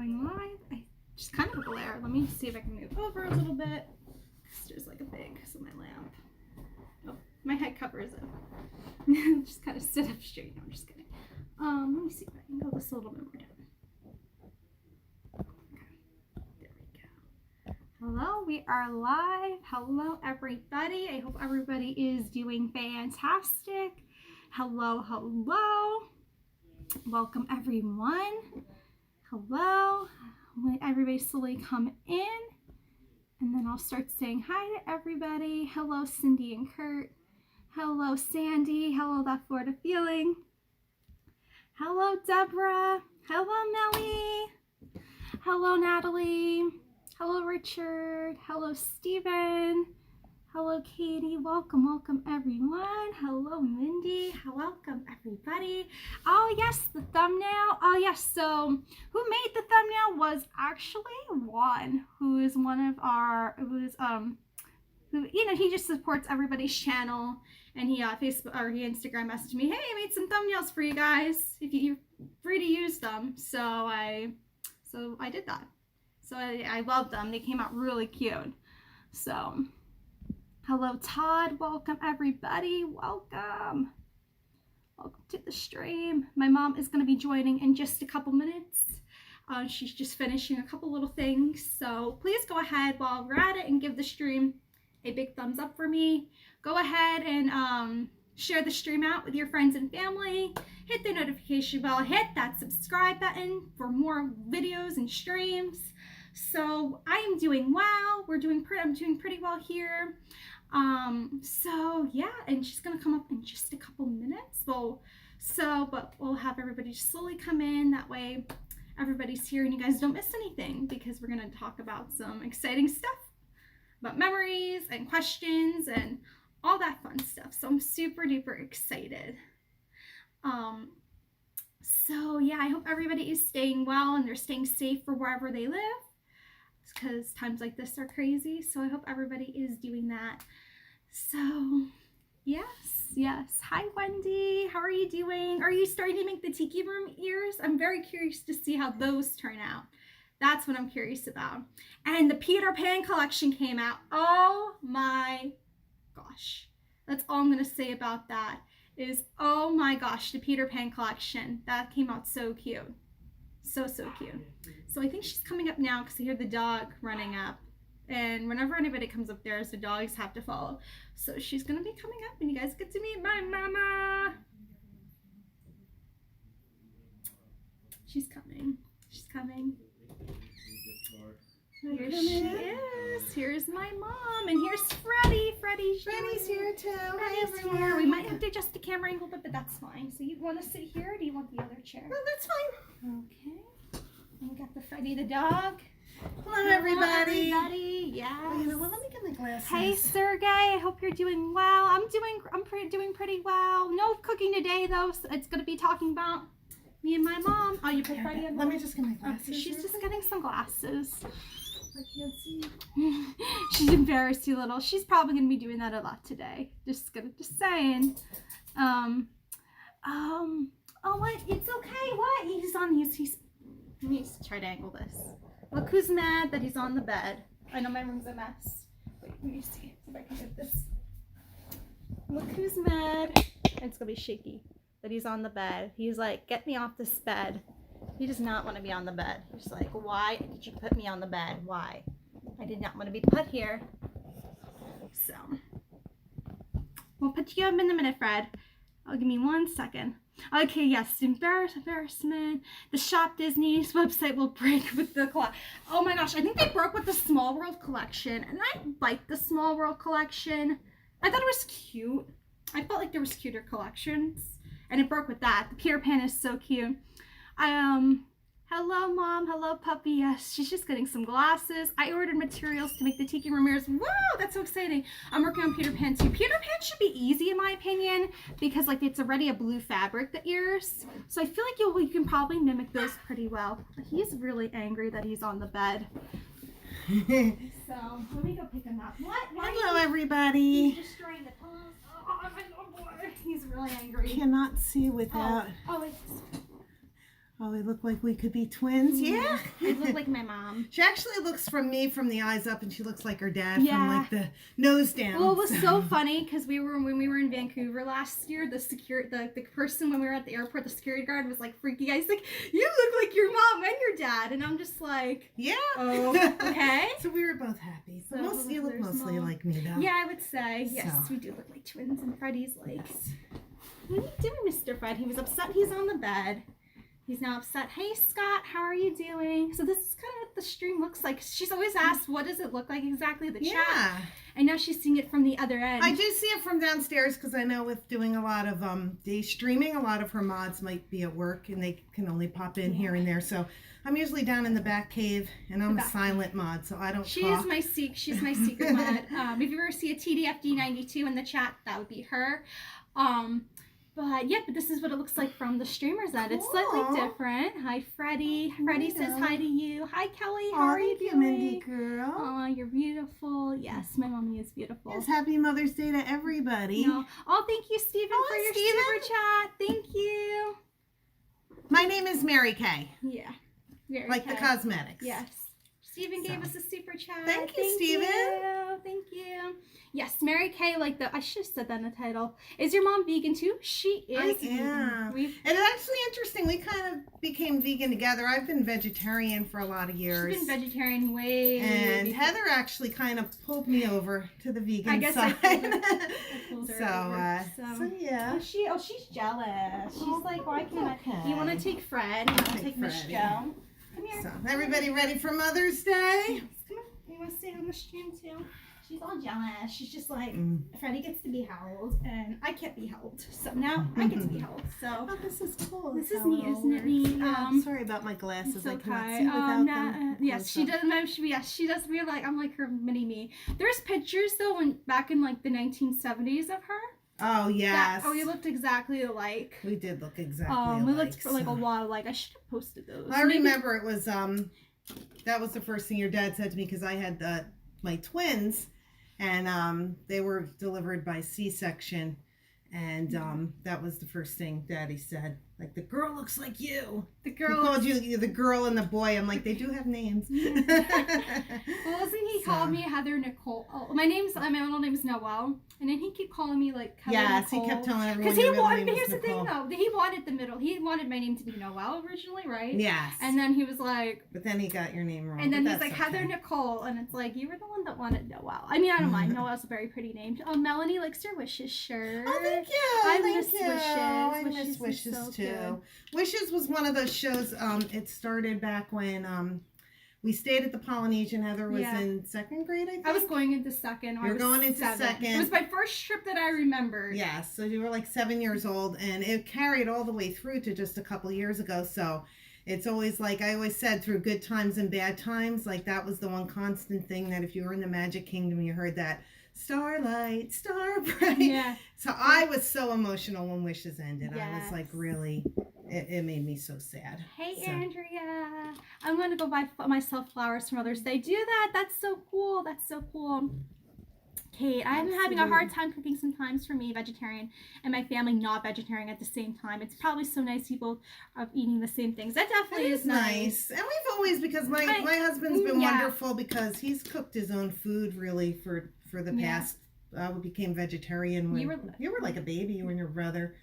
going live. I just kind of a glare. Let me see if I can move over a little bit. There's like a big, so my lamp. Oh, my head covers it. Just kind of sit up straight. No, I'm just kidding. Let me see if I can go this a little bit more down. There we go. Hello, we are live. Hello, everybody. I hope everybody is doing fantastic. Hello, hello. Welcome, everyone. Hello. Let everybody slowly come in, and then I'll start saying hi to everybody. Hello, Cindy and Kurt. Hello, Sandy. Hello, that Florida feeling. Hello, Deborah. Hello, Melly. Hello, Natalie. Hello, Richard. Hello, Stephen. Hello, Katie. Welcome, welcome, everyone. Hello, Mindy. Welcome, everybody. Oh, yes, the thumbnail. Oh, yes. So, who made the thumbnail was actually Juan, who is one of our, who, you know, he just supports everybody's channel, and he Facebook or he Instagram messaged me, hey, I made some thumbnails for you guys. If you're free to use them. So I did that. So I love them. They came out really cute. So. Hello, Todd. Welcome, everybody. Welcome. Welcome to the stream. My mom is going to be joining in just a couple minutes. She's just finishing a couple little things. So please go ahead while we're at it and give the stream a big thumbs up for me. Go ahead and share the stream out with your friends and family. Hit the notification bell. Hit that subscribe button for more videos and streams. So I am doing well. I'm doing pretty well here. So yeah, and she's gonna come up in just a couple minutes. But we'll have everybody slowly come in. That way everybody's here and you guys don't miss anything, because we're gonna talk about some exciting stuff about memories and questions and all that fun stuff. So I'm super duper excited. So yeah, I hope everybody is staying well and they're staying safe for wherever they live, because times like this are crazy. So I hope everybody is doing that. So yes. Hi, Wendy. How are you doing? Are you starting to make the tiki room ears? I'm very curious to see how those turn out. That's what I'm curious about. And the Peter Pan collection came out. Oh my gosh. That's all I'm going to say about that is, oh my gosh, the Peter Pan collection. That came out so cute. So cute. So I think she's coming up now because I hear the dog running up. And whenever anybody comes up there, the dogs have to follow. So she's going to be coming up and you guys get to meet my mama. She's coming. She's coming. Here she is. Here's my mom. And here's Freddie. Freddie's here too. Freddie's here. We might have to adjust the camera angle, but that's fine. So you want to sit here or do you want the other chair? No, that's fine. Okay. And we got the Freddie the dog. Hello, everybody. Yes. Well, you know what? Let me get my glasses. Hey, Sergey. I hope you're doing well. I'm doing pretty well. No cooking today, though. So it's going to be talking about me and my mom. Oh, you put Freddie in. Let me just get my glasses. Okay, she's just getting some glasses. I can't see. She's embarrassed you little. She's probably going to be doing that a lot today. Just saying. Oh, what? It's okay. What? He's let me try to angle this. Look who's mad that he's on the bed. I know my room's a mess. Wait, let me see if I can get this. Look who's mad. It's gonna be shaky that he's on the bed. He's like, get me off this bed. He does not want to be on the bed. He's like, why did you put me on the bed? Why? I did not want to be put here. So, we'll put you up in a minute, Fred. Oh, give me 1 second. Okay, yes, embarrassment. The Shop Disney's website will break with the oh my gosh, I think they broke with the Small World collection, and I like the Small World collection. I thought it was cute. I felt like there was cuter collections, and it broke with that. The Peter Pan is so cute. Hello, Mom. Hello, puppy. Yes, she's just getting some glasses. I ordered materials to make the tiki room ears. Wow, that's so exciting. I'm working on Peter Pan too. Peter Pan should be easy in my opinion, because like it's already a blue fabric, the ears. So I feel like you can probably mimic those pretty well. He's really angry that he's on the bed. So let me go pick him up. What? Hello, everybody. He's destroying the pillows. Oh boy. He's really angry. Cannot see without. Oh, it's... Oh, we look like we could be twins. Yeah. I look like my mom. She actually looks from the eyes up, and she looks like her dad Yeah. from like the nose down. Well, it was so funny because when we were in Vancouver last year, the person when we were at the airport, the security guard was like freaking out. He's like, "You look like your mom and your dad," and I'm just like, Yeah. "Oh, okay." So we were both happy. So You look there's mostly mom. like me, though. Yeah, I would say yes. So. We do look like twins, and Freddie's like, "What are you doing, Mr. Fred?" He was upset. He's on the bed. He's now upset. Hey, Scott, how are you doing? So this is kind of what the stream looks like. She's always asked, what does it look like exactly, the chat? Yeah. And now she's seeing it from the other end. I do see it from downstairs because I know with doing a lot of day streaming, a lot of her mods might be at work and they can only pop in here and there. So I'm usually down in the back cave, and I'm a silent mod, so I don't She's talk. my secret mod. If you ever see a TDFD92 in the chat, that would be her. But this is what it looks like from the streamer's end. It's slightly Cool. different. Hi, Freddie. Freddie says hi to you. Hi, Kelly. How Aw, are you thank doing? Mindy girl. Oh, you're beautiful. Yes, my mommy is beautiful. Yes, happy Mother's Day to everybody. No. Oh, thank you, Stephen, for your super chat. Thank you. My name is Mary Kay, Yeah. Very like the cosmetics. Yes. Stephen gave So. us a super chat. Thank you, Stephen. Thank you. Yes, Mary Kay, I should have said that in the title. Is your mom vegan too? She is I vegan. am. And it's actually interesting. We kind of became vegan together. I've been vegetarian for a lot of years. She's been vegetarian way And before. Heather actually kind of pulled me over to the vegan I guess side. I pulled her over, So yeah. She's jealous. She's like, why can't I? Okay. You want to take Fred? You want to take Miss Fred, Joe? Come here. So everybody ready for Mother's Day? Yes, come on. You want to stay on the stream too? She's all jealous. She's just like, Freddie gets to be held, and I can't be held. So now I get to be held. So Oh, this is cool. this That's is how neat, all isn't it works. neat? Yeah, sorry about my glasses. It's I cannot okay. see without them. Yes, she does. She does feel like I'm like her mini me. There's pictures though, back in like the 1970s of her. Oh yes. We looked exactly alike. We did look exactly We alike. looked like a lot alike. I should have posted those. I remember it was that was the first thing your dad said to me because I had my twins, and they were delivered by C-section, and that was the first thing Daddy said. Like, the girl looks like you. The He girl called you the girl and the boy. I'm like, they do have names. Well, wasn't he called me Heather Nicole? Oh, my middle name is Noelle, and then he kept calling me like Heather Yes, Nicole. he kept telling everyone Because he your middle wanted. name Here's was the thing, Nicole. though. He wanted the middle. He wanted my name to be Noelle originally, right? Yes. And then he was like, But then he got your name wrong. and then but he's like that's Heather okay. Nicole, and it's like you were the one that wanted Noelle. I mean, I don't mind. Noelle's a very pretty name. Oh, Melanie likes your wishes shirt. Oh, thank you. I Thank miss you. Wishes. I Wishes miss is Wishes so too. good. Wishes was one of those shows. It started back when we stayed at the Polynesian. Heather was in second grade, I think. I was going into second. You're going into 7. second. It was my first trip that I remembered. Yes, so you were like 7 years old, and it carried all the way through to just a couple years ago. So it's always like I always said, through good times and bad times, like that was the one constant thing that if you were in the Magic Kingdom, you heard that starlight, star bright. Yeah. So I was so emotional when Wishes ended. I Yes. was like, really, it made me so sad. Hey, So. Andrea. I'm going to go buy myself flowers for Mother's Day. Do that. That's so cool. That's so cool. Kate, I'm having a hard time cooking sometimes for me, vegetarian, and my family not vegetarian at the same time. It's probably so nice you both are eating the same things. That definitely It is nice. And we've always, because my husband's been wonderful because he's cooked his own food really for the past. We became vegetarian when you were like a baby, you and your brother.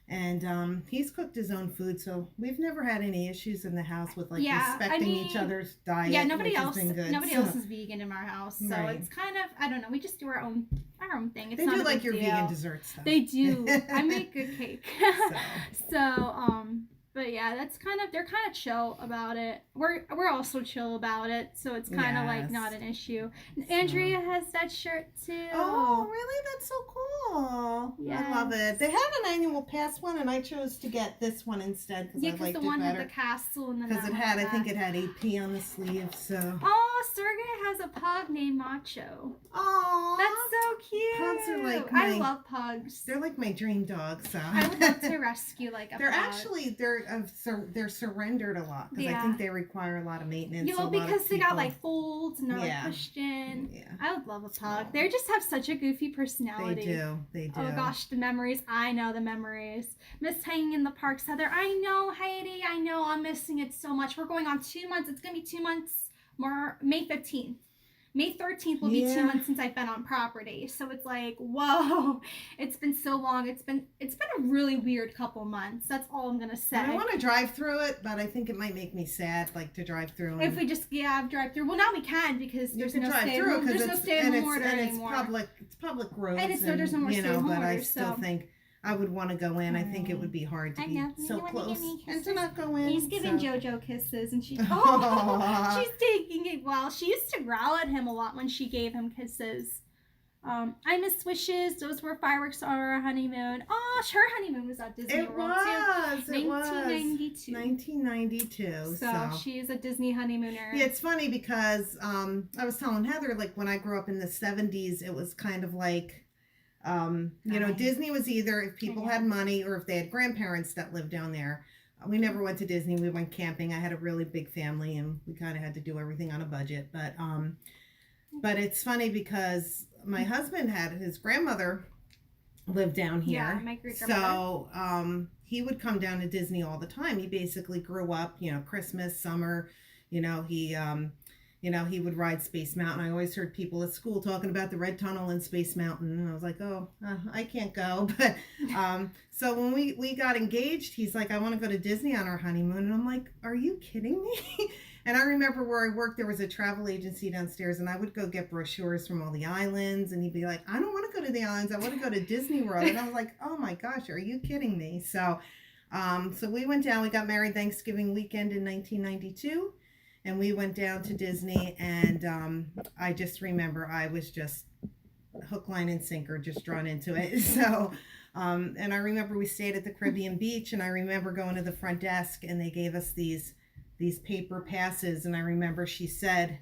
And he's cooked his own food, so we've never had any issues in the house with respecting each other's diet. Yeah, nobody which else. has been good. Nobody else is vegan in our house, so it's kind of I don't know. We just do our own thing. It's They not do a like big your deal. vegan desserts, though. They do. I make good cake. So. But yeah, they're kind of chill about it. We're also chill about it, so it's kind of like not an issue. Andrea has that shirt too. Oh, really? That's so cool. Yes. I love it. They had an annual pass one, and I chose to get this one instead because I liked the it one better. with the castle and then Because I think it had AP on the sleeve, so. Oh, Sergey has a pug named Macho. Oh, that's so cute. Pugs are like I love pugs. They're like my dream dog. So I would love to rescue like a they're pug. Actually they're surrendered a lot because I think they require a lot of maintenance. Because they got like folds and they're like pushed in. Yeah. I would love a pug. They just have such a goofy personality. They do. Oh gosh, the memories. I know the memories. Miss hanging in the parks, Heather. I know, Heidi. I know. I'm missing it so much. We're going on 2 months. It's gonna be 2 months more. May 15th. May 13th will be 2 months since I've been on property. So it's like, whoa, it's been so long. It's been a really weird couple months. That's all I'm gonna say. And I want to drive through it, but I think it might make me sad, like to drive through. If we just drive through. Well, now we can because there's no stay at home order anymore. It's public roads, and there's no more stay at home but order, I still think I would want to go in. I think it would be hard to be so close and to not go in. He's giving JoJo kisses, and she's taking it well. She used to growl at him a lot when she gave him kisses. I miss wishes. Those were fireworks on our honeymoon. Oh, her honeymoon was at Disney World too. It was 1992. 1992. So she is a Disney honeymooner. Yeah, it's funny because I was telling Heather, like when I grew up in the 70s, it was kind of like, Disney was either if people had money or if they had grandparents that lived down there. We never went to Disney. We went camping. I had a really big family and we kind of had to do everything on a budget. But it's funny because my husband had his grandmother lived down here. Yeah, my great-grandmother. So he would come down to Disney all the time. He basically grew up, Christmas, summer, he would ride Space Mountain. I always heard people at school talking about the Red Tunnel and Space Mountain. And I was like, I can't go. But so when we got engaged, he's like, I want to go to Disney on our honeymoon. And I'm like, are you kidding me? And I remember where I worked, there was a travel agency downstairs, and I would go get brochures from all the islands. And he'd be like, I don't want to go to the islands. I want to go to Disney World. And I was like, oh my gosh, are you kidding me? So we went down. We got married Thanksgiving weekend in 1992. And we went down to Disney, and I just remember I was just hook, line, and sinker, just drawn into it. So, and I remember we stayed at the Caribbean beach, and I remember going to the front desk, and they gave us these paper passes, and I remember she said,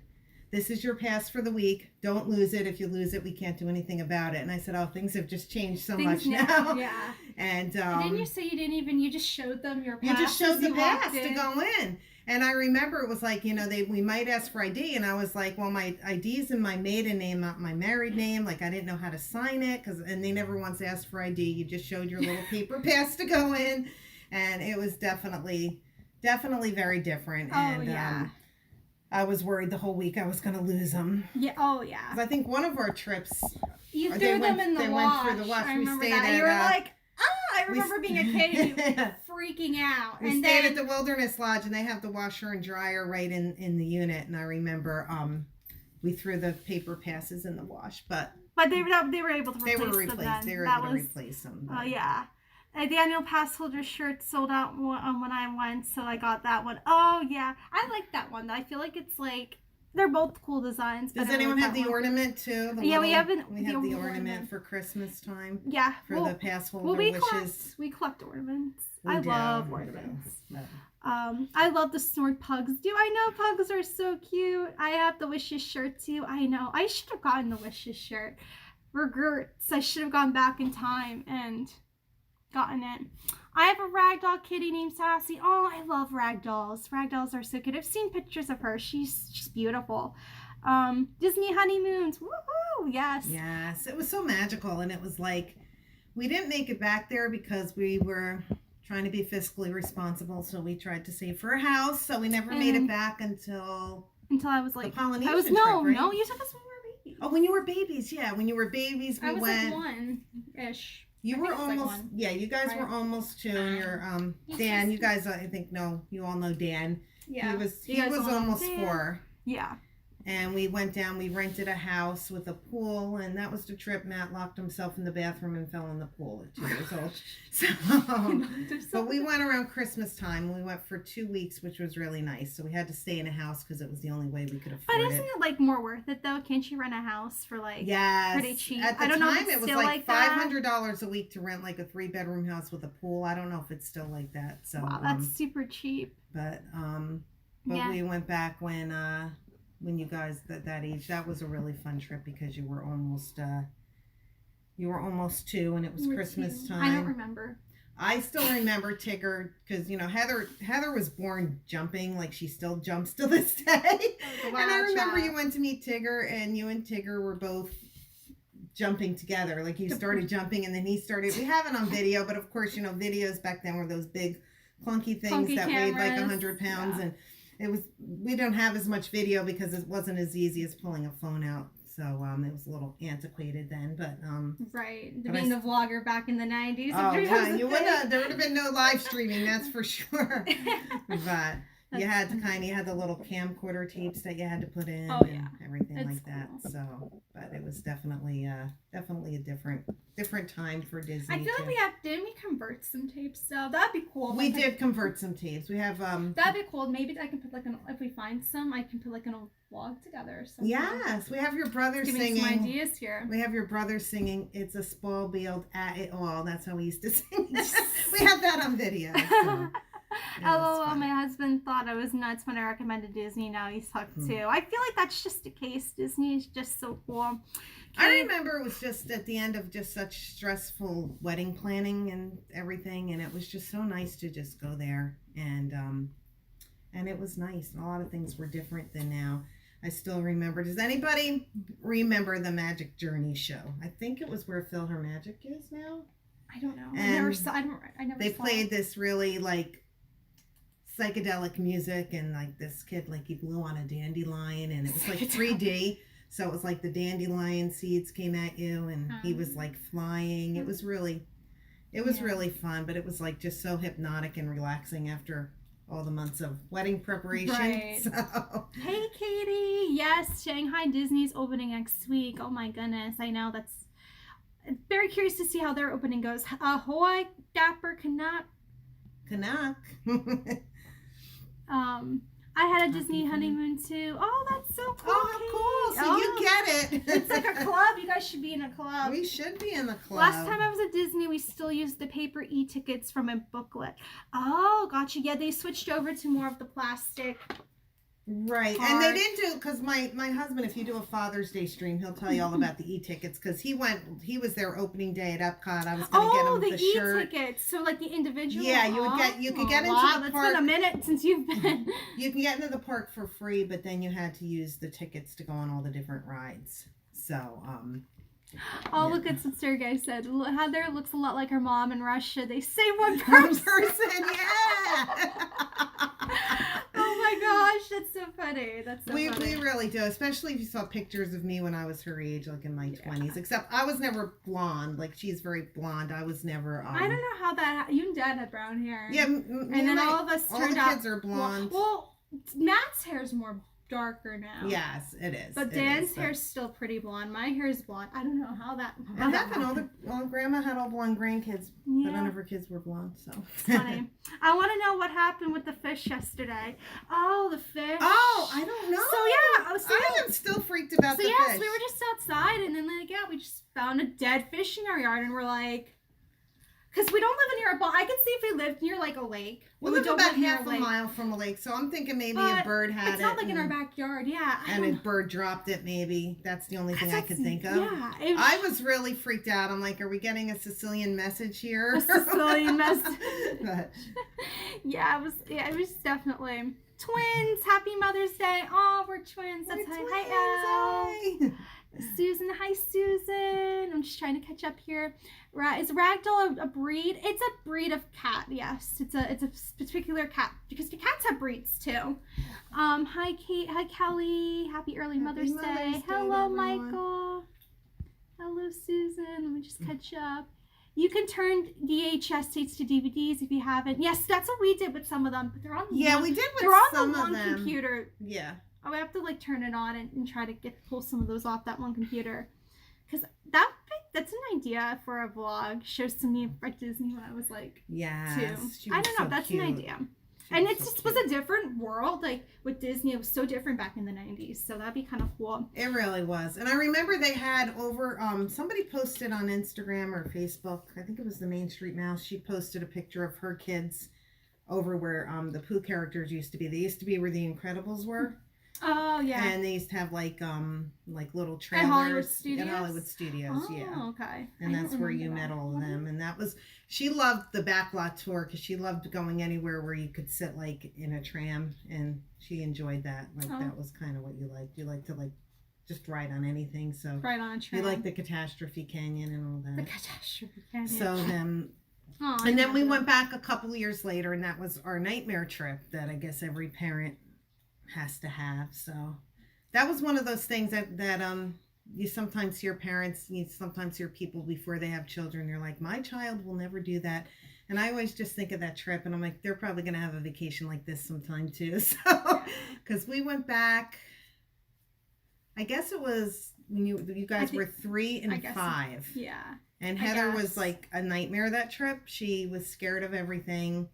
this is your pass for the week. Don't lose it. If you lose it, we can't do anything about it. And I said, oh, things have just changed so much now. Yeah. And didn't you say you just showed them your pass? You just showed the pass to go in. And I remember it was like, we might ask for ID. And I was like, well, my ID's in my maiden name, not my married name. Like, I didn't know how to sign it. And they never once asked for ID. You just showed your little paper pass to go in. And it was definitely very different. And I was worried the whole week I was going to lose them. Yeah. Oh, yeah. 'Cause I think one of our trips. You threw them in the wash. Went through the wash. I remember that. You were like, I remember being a kid and you freaking out. We stayed at the Wilderness Lodge, and they have the washer and dryer right in the unit. And I remember we threw the paper passes in the wash, but they were able to replace them. They were able to replace them. Oh yeah. The annual pass holder shirt sold out when I went, so I got that one. Oh yeah, I like that one. I feel like it's like they're both cool designs. Does anyone have the ornament too? We have the ornament for Christmas time. Yeah, for the pass holder wishes. We collect ornaments. I love ornaments. No. I love the snored pugs. I know pugs are so cute. I have the wishes shirt too. I know. I should have gotten the wishes shirt. Regrets. I should have gone back in time and gotten it. I have a ragdoll kitty named Sassy. Oh, I love ragdolls. Ragdolls are so good. I've seen pictures of her. She's beautiful. Disney honeymoons. Woohoo! Yes. Yes. It was so magical, and it was like we didn't make it back there because we were trying to be fiscally responsible, so we tried to save for a house. So we never made it back until I was like the Polynesian trip, right? No, you took us when we were babies. Oh, when you were babies, yeah. When you were babies, we went. I was like 1-ish. You were almost, you guys were almost 2, and your Dan, you guys, I think, you all know Dan. Yeah. He was almost 4. Yeah. And we went down, we rented a house with a pool, and that was the trip. Matt locked himself in the bathroom and fell in the pool at 2 years old. So, but we went around Christmas time. We went for 2 weeks, which was really nice. So we had to stay in a house because it was the only way we could afford it. But isn't it like more worth it though? Can't you rent a house for like pretty cheap? At the time, it was like $500 a week to rent like a 3-bedroom house with a pool. I don't know if it's still like that. So wow, that's super cheap. But we went back when when you guys that age. That was a really fun trip because you were almost 2 and it was Christmas time. I don't remember. I still remember Tigger because Heather was born jumping, like she still jumps to this day. And I remember you went to meet Tigger, and you and Tigger were both jumping together. Like you started jumping, and then he started. We have it on video, but of course, videos back then were those big clunky things that weighed like 100 pounds, and we don't have as much video because it wasn't as easy as pulling a phone out. So it was a little antiquated then, but right. Being a vlogger back in the 90s. Oh yeah, there would have been no live streaming, that's for sure. But you had the little camcorder tapes that you had to put in and everything like that. So, but it was definitely a different time for Disney. I feel like didn't we convert some tapes? So that'd be cool. We did convert some tapes. We have that'd be cool. Maybe I can put if we find some, I can put like an old vlog together or something. Yes, we have your brother singing. Some ideas here. We have your brother singing "It's a Small World at It All." That's how we used to sing. We have that on video. So. LOL, my husband thought I was nuts when I recommended Disney. Now he's hooked too. I feel like that's just the case. Disney is just so cool. I remember it was just at the end of just such stressful wedding planning and everything, and it was just so nice to just go there, and it was nice. A lot of things were different than now. I still remember. Does anybody remember the Magic Journey show? I think it was where Phil Her Magic is now. I don't know. And I never saw. They played this really like psychedelic music, and like this kid, like he blew on a dandelion, and it was like 3D. So it was like the dandelion seeds came at you, and he was like flying. It was really fun, but it was like just so hypnotic and relaxing after all the months of wedding preparation. Right. So. Hey, Katie. Yes, Shanghai Disney's opening next week. Oh my goodness. I know very curious to see how their opening goes. Ahoy, Dapper Canuck. I had a Disney honeymoon too. Oh, that's so cool. Oh, how cool. So you get it. It's like a club. You guys should be in a club. We should be in the club. Last time I was at Disney, we still used the paper e-tickets from a booklet. Oh, gotcha. Yeah, they switched over to more of the plastic. Right. And they didn't do, because my husband, if you do a Father's Day stream, he'll tell you all about the e-tickets, because he was there opening day at Epcot. I was going to get him the shirt. Oh, the e-tickets. So like the individual. Yeah, you could get into the park. It's been a minute since you've been. You can get into the park for free, but then you had to use the tickets to go on all the different rides. So, look at what Sergey said. Heather looks a lot like her mom in Russia. They say one person. Yeah. Oh my gosh, that's so funny. That's so funny. We really do, especially if you saw pictures of me when I was her age, like in my 20s. Except I was never blonde. Like she's very blonde. I was never. I don't know how that. You and Dad had brown hair. Yeah, and then all of us turned out. All the kids are blonde. Well, Matt's hair is more darker now. Yes, it is. But Dan's hair's still pretty blonde. My hair is blonde. I don't know how that happened. All Grandma had all blonde grandkids, but none of her kids were blonde. So it's funny. I want to know what happened with the fish yesterday. Oh, the fish. Oh, I don't know. I am still freaked about the fish. So yes, we were just outside, and then we just found a dead fish in our yard, and we're like. Because we don't live near a pond. I could see if we lived near like a lake. We live about half a mile from a lake, so I'm thinking maybe a bird had it. It's not like in our backyard, yeah. And a bird dropped it, maybe. That's the only thing I could think of. Yeah. I was really freaked out. I'm like, are we getting a Sicilian message here? A Sicilian message. But. Yeah, it was definitely twins. Happy Mother's Day. Oh, we're twins. That's hi, Elle. Susan, hi Susan. I'm just trying to catch up here. Is Ragdoll a breed? It's a breed of cat. Yes, it's a particular cat because the cats have breeds too. Hi Kate. Hi Kelly. Happy early Mother's Day. Hello Michael. Hello Susan. Let me just catch up. You can turn VHS tapes to DVDs if you haven't. Yes, that's what we did with some of them. But they're on. Yeah, we did with some of them. They're on the one computer. Yeah. I would have to like turn it on and try to pull some of those off that one computer, because that's an idea for a vlog. Shows to me at Disney when I was like 2. I don't know. That's cute. An idea. And it just was a different world. Like with Disney, it was so different back in the 90s. So that'd be kind of cool. It really was. And I remember they had over somebody posted on Instagram or Facebook. I think it was the Main Street Mouse. She posted a picture of her kids over where the Pooh characters used to be. They used to be where the Incredibles were. Oh yeah. And they used to have like little trailers at Hollywood Studios. At Hollywood Studios, oh, yeah. Okay. And that's where you met all of them. And that was, she loved the backlot tour because she loved going anywhere where you could sit like in a tram, and she enjoyed that. Like that was kind of what you liked. You like to like just ride on anything. So ride on a tram. You like the Catastrophe Canyon and all that. The Catastrophe Canyon. So then. And then we went back a couple years later, and that was our nightmare trip that I guess every parent has to have. So that was one of those things that you sometimes hear parents, you sometimes hear people before they have children, they're like, my child will never do that. And I always just think of that trip, and I'm like, they're probably going to have a vacation like this sometime too. So because we went back, I guess it was when you guys were 3 and 5. Yeah. And Heather was like a nightmare that trip. She was scared of everything.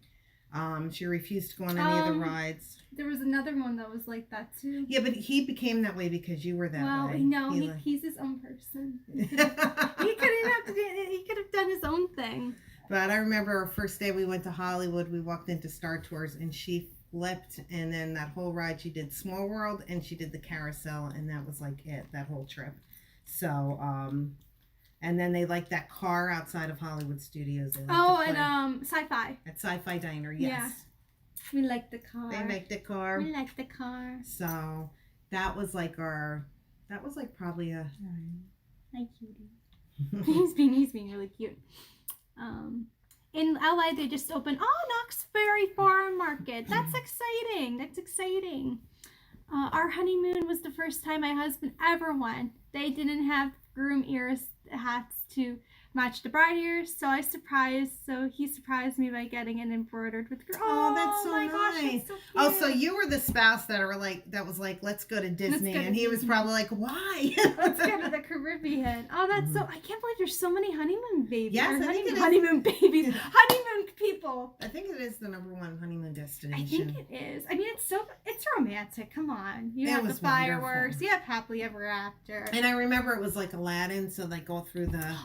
She refused to go on any of the rides. There was another one that was like that too. Yeah, but he became that way because you were that way. Well, no, he's his own person. He could have done his own thing. But I remember our first day we went to Hollywood. We walked into Star Tours, and she flipped. And then that whole ride, she did Small World, and she did the carousel, and that was like it, that whole trip. So, and then they like that car outside of Hollywood Studios. And Sci-Fi. At Sci-Fi Diner, yes. Yeah. We like the car. They like the car. We like the car. So that was like probably a. Hi, cutie. he's being really cute. In LA, they just opened Knoxbury Farm Market. That's exciting. Our honeymoon was the first time my husband ever went. They didn't have groom ears hats to match the bride ears, so he surprised me by getting it embroidered with that's so nice. Gosh, so oh, so you were the spouse that was like, let's go to Disney, and he was probably like, why? Let's go to the Caribbean. Oh, that's so, I can't believe there's so many honeymoon babies. Yes, honeymoon babies. Honeymoon people. I think it is the #1 honeymoon destination. I think it is. I mean, it's romantic. Come on. You have the fireworks. Wonderful. You have happily ever after. And I remember it was like Aladdin, so they go through the.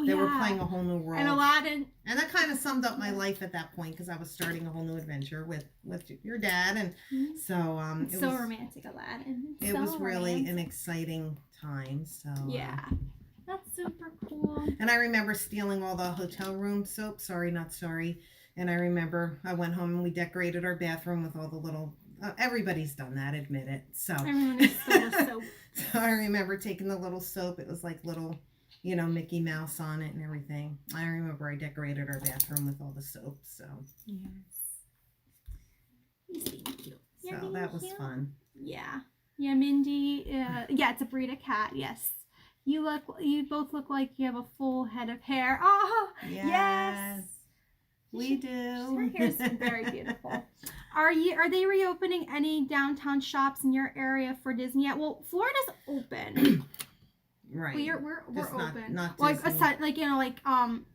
They were playing a whole new world. And Aladdin. And that kind of summed up my life at that point because I was starting a whole new adventure with your dad, and so it was so romantic, Aladdin. It was really an exciting time. So yeah. That's super cool. And I remember stealing all the hotel room soap. Sorry, not sorry. And I remember I went home and we decorated our bathroom with all the little. Everybody's done that, admit it. So everyone has stolen soap. So I remember taking the little soap. It was like little, Mickey Mouse on it and everything. I remember I decorated our bathroom with all the soap. So yes, he's being cute. So that was fun. Yeah, Mindy. Yeah, it's a breed of cat. Yes. You both look like you have a full head of hair. Oh, yes. We do. Her hair's very beautiful. Are they reopening any downtown shops in your area for Disney yet? Well, Florida's open. Right. We're open. Not like Disney.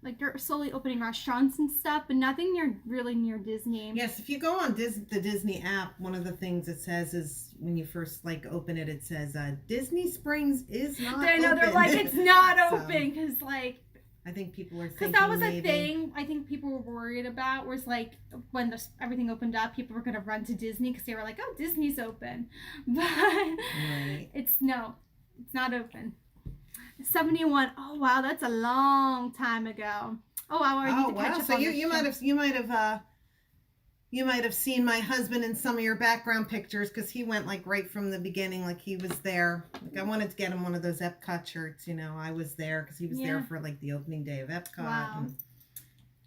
Like they're slowly opening restaurants and stuff, but nothing really near Disney. Yes, if you go on the Disney app, one of the things it says is when you first open it, it says Disney Springs is not open. They're like it's not open because I think people are thinking because that was maybe. a thing I think people were worried about was like when everything opened up, people were going to run to Disney because they were like, oh, Disney's open. But right. It's not open. 71. Oh, wow. That's a long time ago. Oh, wow. I need to catch up so on you might have seen my husband in some of your background pictures because he went right from the beginning, he was there. I wanted to get him one of those Epcot shirts. I was there because he was there for the opening day of Epcot. Wow.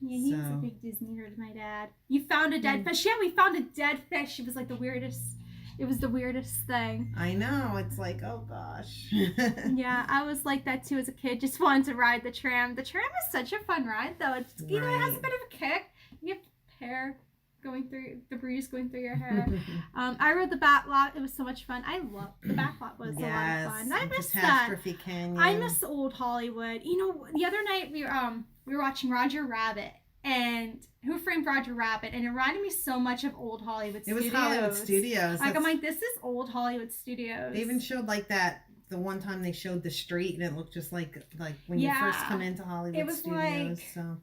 Yeah, he's a big Disney nerd, my dad. You found a dead fish. Yeah, we found a dead fish. It was the weirdest. It was the weirdest thing. I know. It's oh gosh. Yeah, I was like that too as a kid. Just wanted to ride the tram. The tram is such a fun ride, though. It's it has a bit of a kick. You have hair going through the breeze going through your hair. I rode the backlot. It was so much fun. I loved the backlot. Was a lot of fun. I miss Catastrophe that. Canyon. I miss old Hollywood. The other night we were watching Roger Rabbit. And Who Framed Roger Rabbit, and it reminded me so much of old Hollywood Studios. It was Hollywood Studios. I'm like, this is old Hollywood Studios. They even showed that the one time they showed the street, and it looked just like when you first come into Hollywood it was Studios. So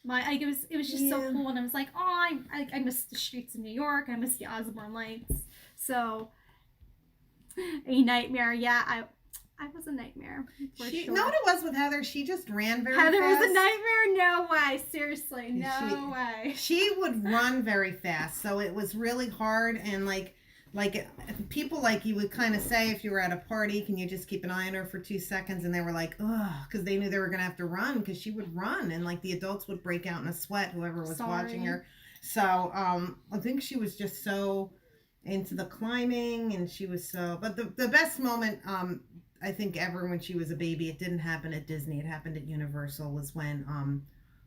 it was just so cool, and I was like, oh, I miss the streets of New York. I miss the Osborne Lights. So A nightmare. Yeah, I was a nightmare. For sure. No, what it was with Heather. She just ran very fast. Heather was a nightmare? No way. Seriously, no way. She would run very fast, so it was really hard. And like people like you would kind of say if you were at a party, can you just keep an eye on her for 2 seconds? And they were like, ugh, because they knew they were gonna have to run because she would run, and like the adults would break out in a sweat, whoever was watching her. So I think she was just so into the climbing, and she was so. But the best moment I think ever when she was a baby, it didn't happen at Disney, it happened at Universal, was when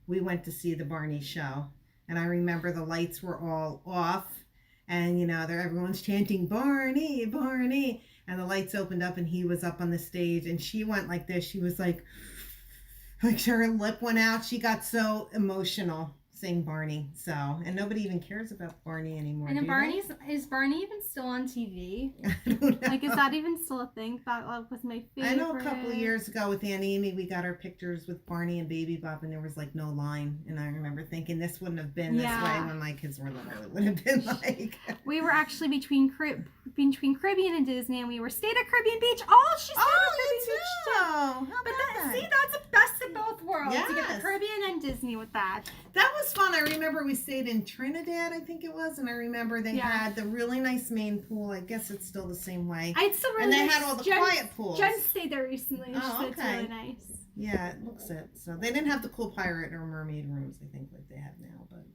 we went to see the Barney show. And I remember the lights were all off, and everyone's chanting Barney, Barney, and the lights opened up and he was up on the stage, and she went like this. She was like her lip went out. She got so emotional saying Barney. So, and nobody even cares about Barney anymore. And is Barney even still on TV? I don't know. Like, is that even still a thing? That was my favorite. I know a couple of years ago with Aunt Amy, we got our pictures with Barney and Baby Bop, and there was like no line. And I remember thinking this wouldn't have been this way when my kids were little. It would have been like. We were actually between Caribbean and Disney, and we were stayed at Caribbean Beach. Oh, she's stayed at Caribbean Beach too. But that's the best of both worlds. Yes. You get the Caribbean and Disney with that. That was fun. I remember we stayed in Trinidad, I think it was, and I remember they had the really nice main pool. I guess it's still the same way. And they had all the quiet pools. Jen stayed there recently. And she said it's really nice. Yeah, it looks it. So they didn't have the cool pirate or mermaid rooms, I think, like they have now, but.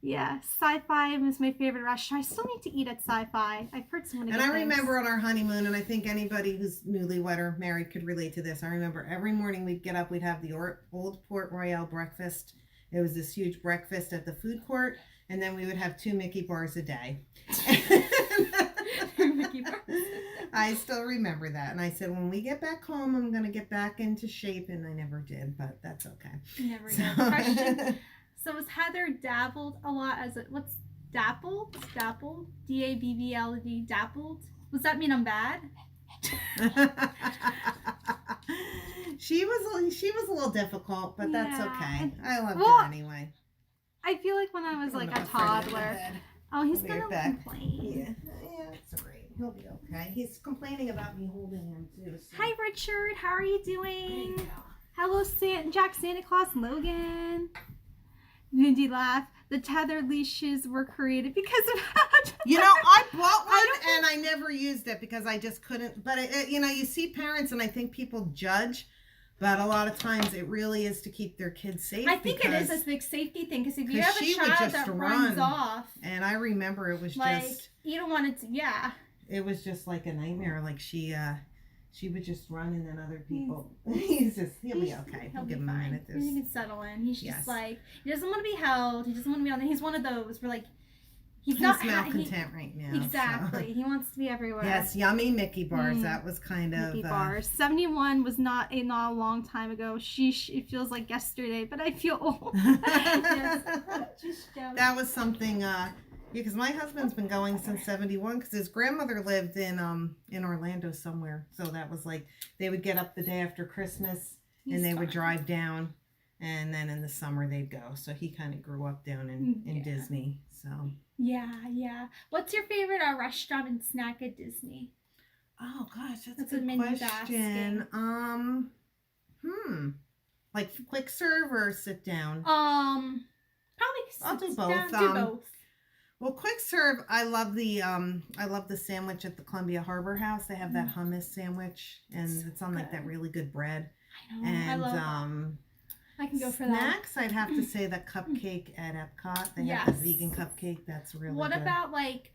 Yeah, Sci-Fi was my favorite restaurant. I still need to eat at Sci-Fi. I've heard so many good things. Remember on our honeymoon, and I think anybody who's newlywed or married could relate to this. I remember every morning we'd get up, we'd have the Old Port Royale breakfast. It was this huge breakfast at the food court, and then we would have 2 Mickey bars a day. Mickey bars. I still remember that, and I said, when we get back home, I'm going to get back into shape, and I never did, but that's okay. Never did. Question. So was Heather dabbled a lot what's dappled? Dappled? D-A-B-B-L-D, dappled? Does that mean I'm bad? She was a little difficult, but that's okay. I loved her anyway. I feel like when I was like a toddler. Oh, he's gonna complain. Yeah, it's all right. He'll be okay. He's complaining about me holding him too. So. Hi, Richard. How are you doing? Hello, Jack Santa Claus Logan. Mindy laugh. The tether leashes were created because of how I bought one and I never used it because I just couldn't. But you see parents, and I think people judge, but a lot of times it really is to keep their kids safe. I think it is a big safety thing because if you have a child that runs off, and I remember it was like, just you don't want it to. Yeah, it was just like a nightmare. Like she would just run, and then other people. He'll be okay. He'll give him a minute. He can settle in. He's just like, he doesn't want to be held. He doesn't want to be on. He's one of those where like he's not malcontent right now. Exactly. So. He wants to be everywhere. Yes, yummy Mickey bars. That was kind of Mickey bars. 71 was not a long time ago. Sheesh, it feels like yesterday, but I feel old. That was something. Because my husband's been going since 71 because his grandmother lived in Orlando somewhere. So that was like, they would get up the day after Christmas and they would drive down, and then in the summer they'd go. So he kind of grew up down in Disney. So yeah. What's your favorite restaurant and snack at Disney? Oh gosh, that's a good question. Like quick serve or sit down? Probably I'll do both. Do both. Well, quick serve. I love the sandwich at the Columbia Harbor House. They have that hummus sandwich, and it's on like that really good bread. I know. And I love that. I can go for snacks. I'd have to say the cupcake at Epcot. They have the vegan cupcake. That's really good. What about like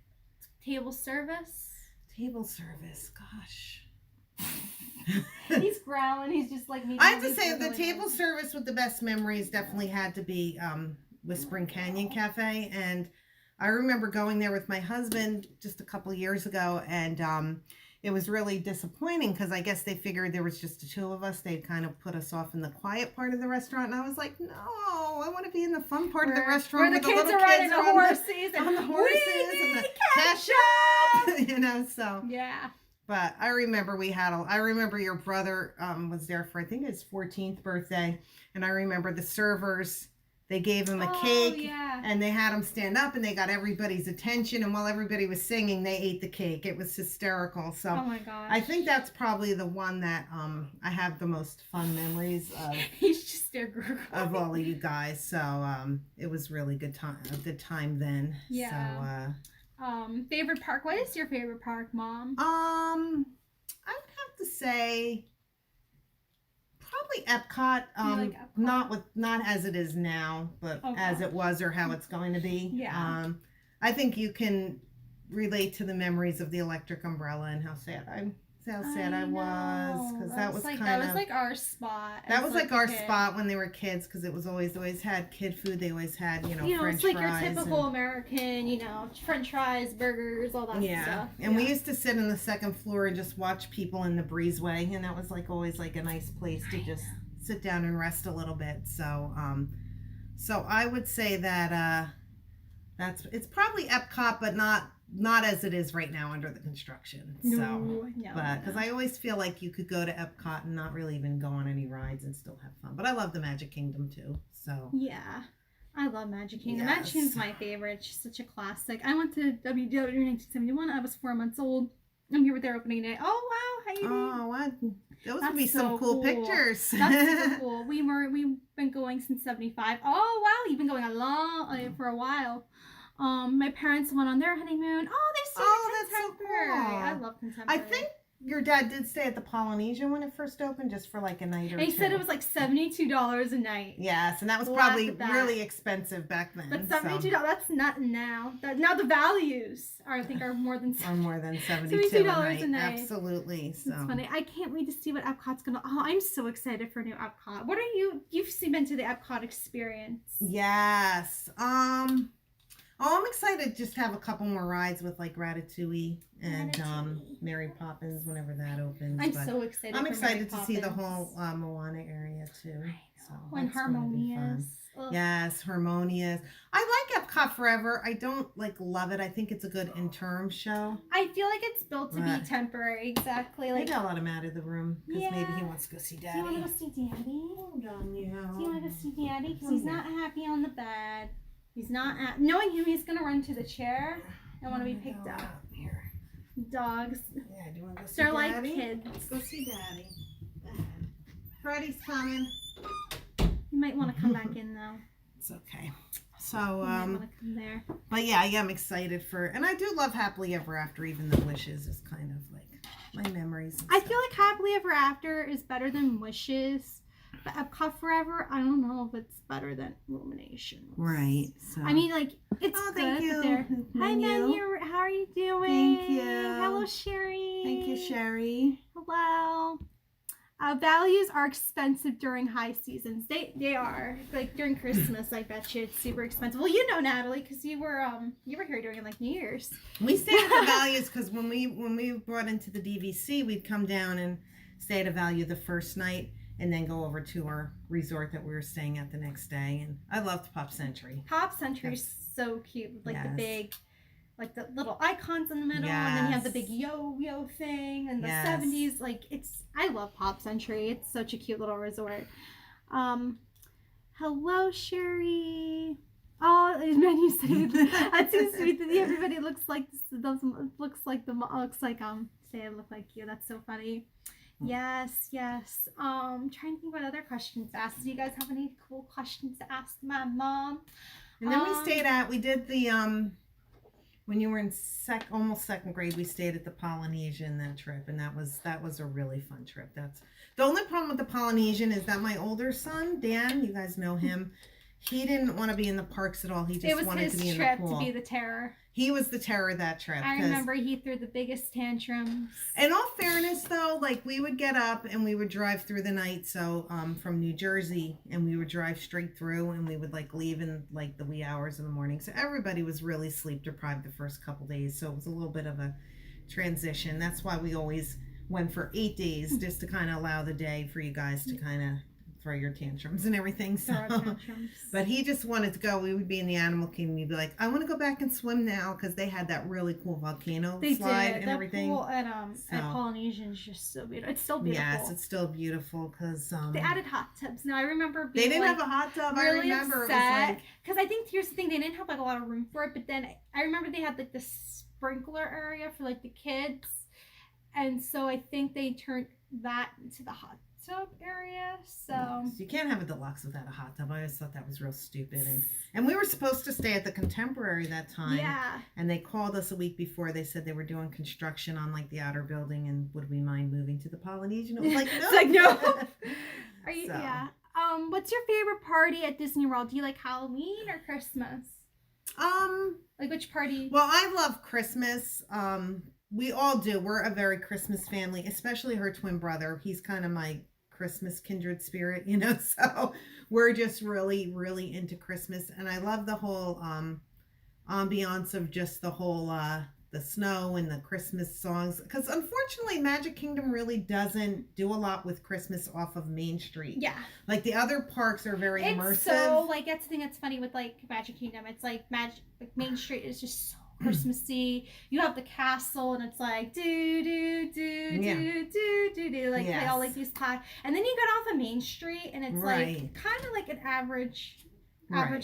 table service? Table service. Gosh. He's growling. He's just like me. I have to say the table service with the best memories definitely had to be Whispering Canyon Cafe, and I remember going there with my husband just a couple years ago, and it was really disappointing because I guess they figured there was just the 2 of us. They'd kind of put us off in the quiet part of the restaurant, and I was like, no, I want to be in the fun part of the restaurant where the kids are riding the horses and the ketchup, so yeah. But I remember I remember your brother was there for, I think his 14th birthday, and I remember the servers They gave him a cake, and they had him stand up, and they got everybody's attention. And while everybody was singing, they ate the cake. It was hysterical. So oh my gosh. I think that's probably the one that I have the most fun memories of. He's just there of all of you guys. So it was really a good time then. Yeah. So favorite park? What is your favorite park, Mom? I would have to say probably Epcot. Like Epcot? Not as it is now, but as it was or how it's going to be. Yeah. I think you can relate to the memories of the electric umbrella and how sad I was, because that was like our spot. That was like our spot when they were kids, because it was always had kid food. They always had French it's like fries, your typical American, French fries, burgers, all that stuff. And we used to sit in the second floor and just watch people in the breezeway, and that was like always like a nice place to just sit down and rest a little bit. So I would say that it's probably Epcot, but not as it is right now under the construction. But because I always feel like you could go to Epcot and not really even go on any rides and still have fun. But I love the Magic Kingdom too. So yeah, I love Magic Kingdom. Magic Kingdom's my favorite. She's such a classic. I went to WDW in 1971. I was 4 months old, and we were there opening day. Oh wow, Heidi! Oh what? Those would be some cool pictures. That's super cool. We've been going since 75. Oh wow, you've been going for a while. My parents went on their honeymoon. Oh, they stayed at Contemporary. That's so cool. I love Contemporary. I think your dad did stay at the Polynesian when it first opened, just for like a night or two. And he said it was like $72 a night. Yes, and that was probably really expensive back then. But $72, that's not now. Now the values are more than $72 a night. Absolutely. So. It's funny. I can't wait to see what Epcot's gonna. Oh, I'm so excited for new Epcot. What are you've been to the Epcot experience? Yes. I'm excited just to have a couple more rides with like Ratatouille and Mary Poppins whenever that opens. I'm so excited. I'm excited to see the whole Moana area too. So and Harmonious. Yes, Harmonious. I like Epcot Forever. I don't love it. I think it's a good interim show. I feel like it's built to be temporary. Exactly. Maybe I'll let him out of the room because maybe he wants to go see Daddy. Do you want to go see Daddy? Hold on, Do you want to go see Daddy? Because he's not happy on the bed. He's not knowing him. He's gonna run to the chair and want to be picked up. Here. Dogs. Yeah, do you want to go see They're Daddy? like kids. Let's go see Daddy. Freddy's coming. You might want to come back in though. It's okay. So you might want to come there. But yeah, I am excited and I do love Happily Ever After. Even the Wishes is kind of like my memories. I feel like Happily Ever After is better than Wishes. But Epcot Forever, I don't know if it's better than Illuminations. Right. So. I mean, like, it's good. Thank you. Hi, Menu. How are you doing? Thank you. Hello, Sherry. Thank you, Sherry. Hello. Values are expensive during high seasons. They are. Like, during Christmas, I bet you it's super expensive. Well, you know, Natalie, because you were here during, like, New Year's. We stayed at the Values because when we brought into the DVC, we'd come down and stay at a Value the first night. And then go over to our resort that we were staying at the next day. And I loved Pop Century. Pop Century is so cute. With, like, the big, like, the little icons in the middle. And then you have the big yo-yo thing. And the 70s. Like, I love Pop Century. It's such a cute little resort. Hello, Sherry. Oh, Menu said that's so sweet that everybody looks like Sam look like you. That's so funny. Yes. Trying to think what other questions to ask. Do you guys have any cool questions to ask my mom? And then we did the when you were in almost second grade, we stayed at the Polynesian that trip, and that was a really fun trip. That's the only problem with the Polynesian is that my older son, Dan, you guys know him, he didn't want to be in the parks at all. He just wanted to be in the pool. It was his trip to be the terror. He was the terror of that trip. I remember he threw the biggest tantrums. In all fairness, though, like we would get up and we would drive through the night. So from New Jersey, and we would drive straight through, and we would like leave in like the wee hours of the morning. So everybody was really sleep deprived the first couple days. So it was a little bit of a transition. That's why we always went for 8 days, just to kind of allow the day for you guys to kind of for your tantrums and everything. So, tantrums. But he just wanted to go. We would be in the animal kingdom. He'd be like, I want to go back and swim now, because they had that really cool volcano slide and everything. Pool at Polynesian is just so beautiful. It's still beautiful. Yes, it's still beautiful because they added hot tubs. Now I remember being they didn't have a hot tub. Really I remember upset because I think here's the thing, they didn't have like a lot of room for it. But then I remember they had like the sprinkler area for like the kids, and so I think they turned that into the hot tub area. So you can't have a deluxe without a hot tub. I always thought that was real stupid. And we were supposed to stay at the Contemporary that time. Yeah. And they called us a week before. They said they were doing construction on like the outer building, and would we mind moving to the Polynesian? It was like, no. It's like, no. Are you? So. Yeah. What's your favorite party at Disney World? Do you like Halloween or Christmas? Like which party? Well, I love Christmas. We all do. We're a very Christmas family, especially her twin brother. He's kind of my Christmas kindred spirit, you know, so we're just really, really into Christmas. And I love the whole ambiance of just the whole the snow and the Christmas songs, because unfortunately Magic Kingdom really doesn't do a lot with Christmas off of Main Street. Yeah, like the other parks are very immersive. So like that's the thing that's funny with like Magic Kingdom. It's like Main Street is just so Christmassy. You have the castle, and it's like do do do do do do do, like play all like these clouds, and then you get off of Main Street, and it's like kind of like an average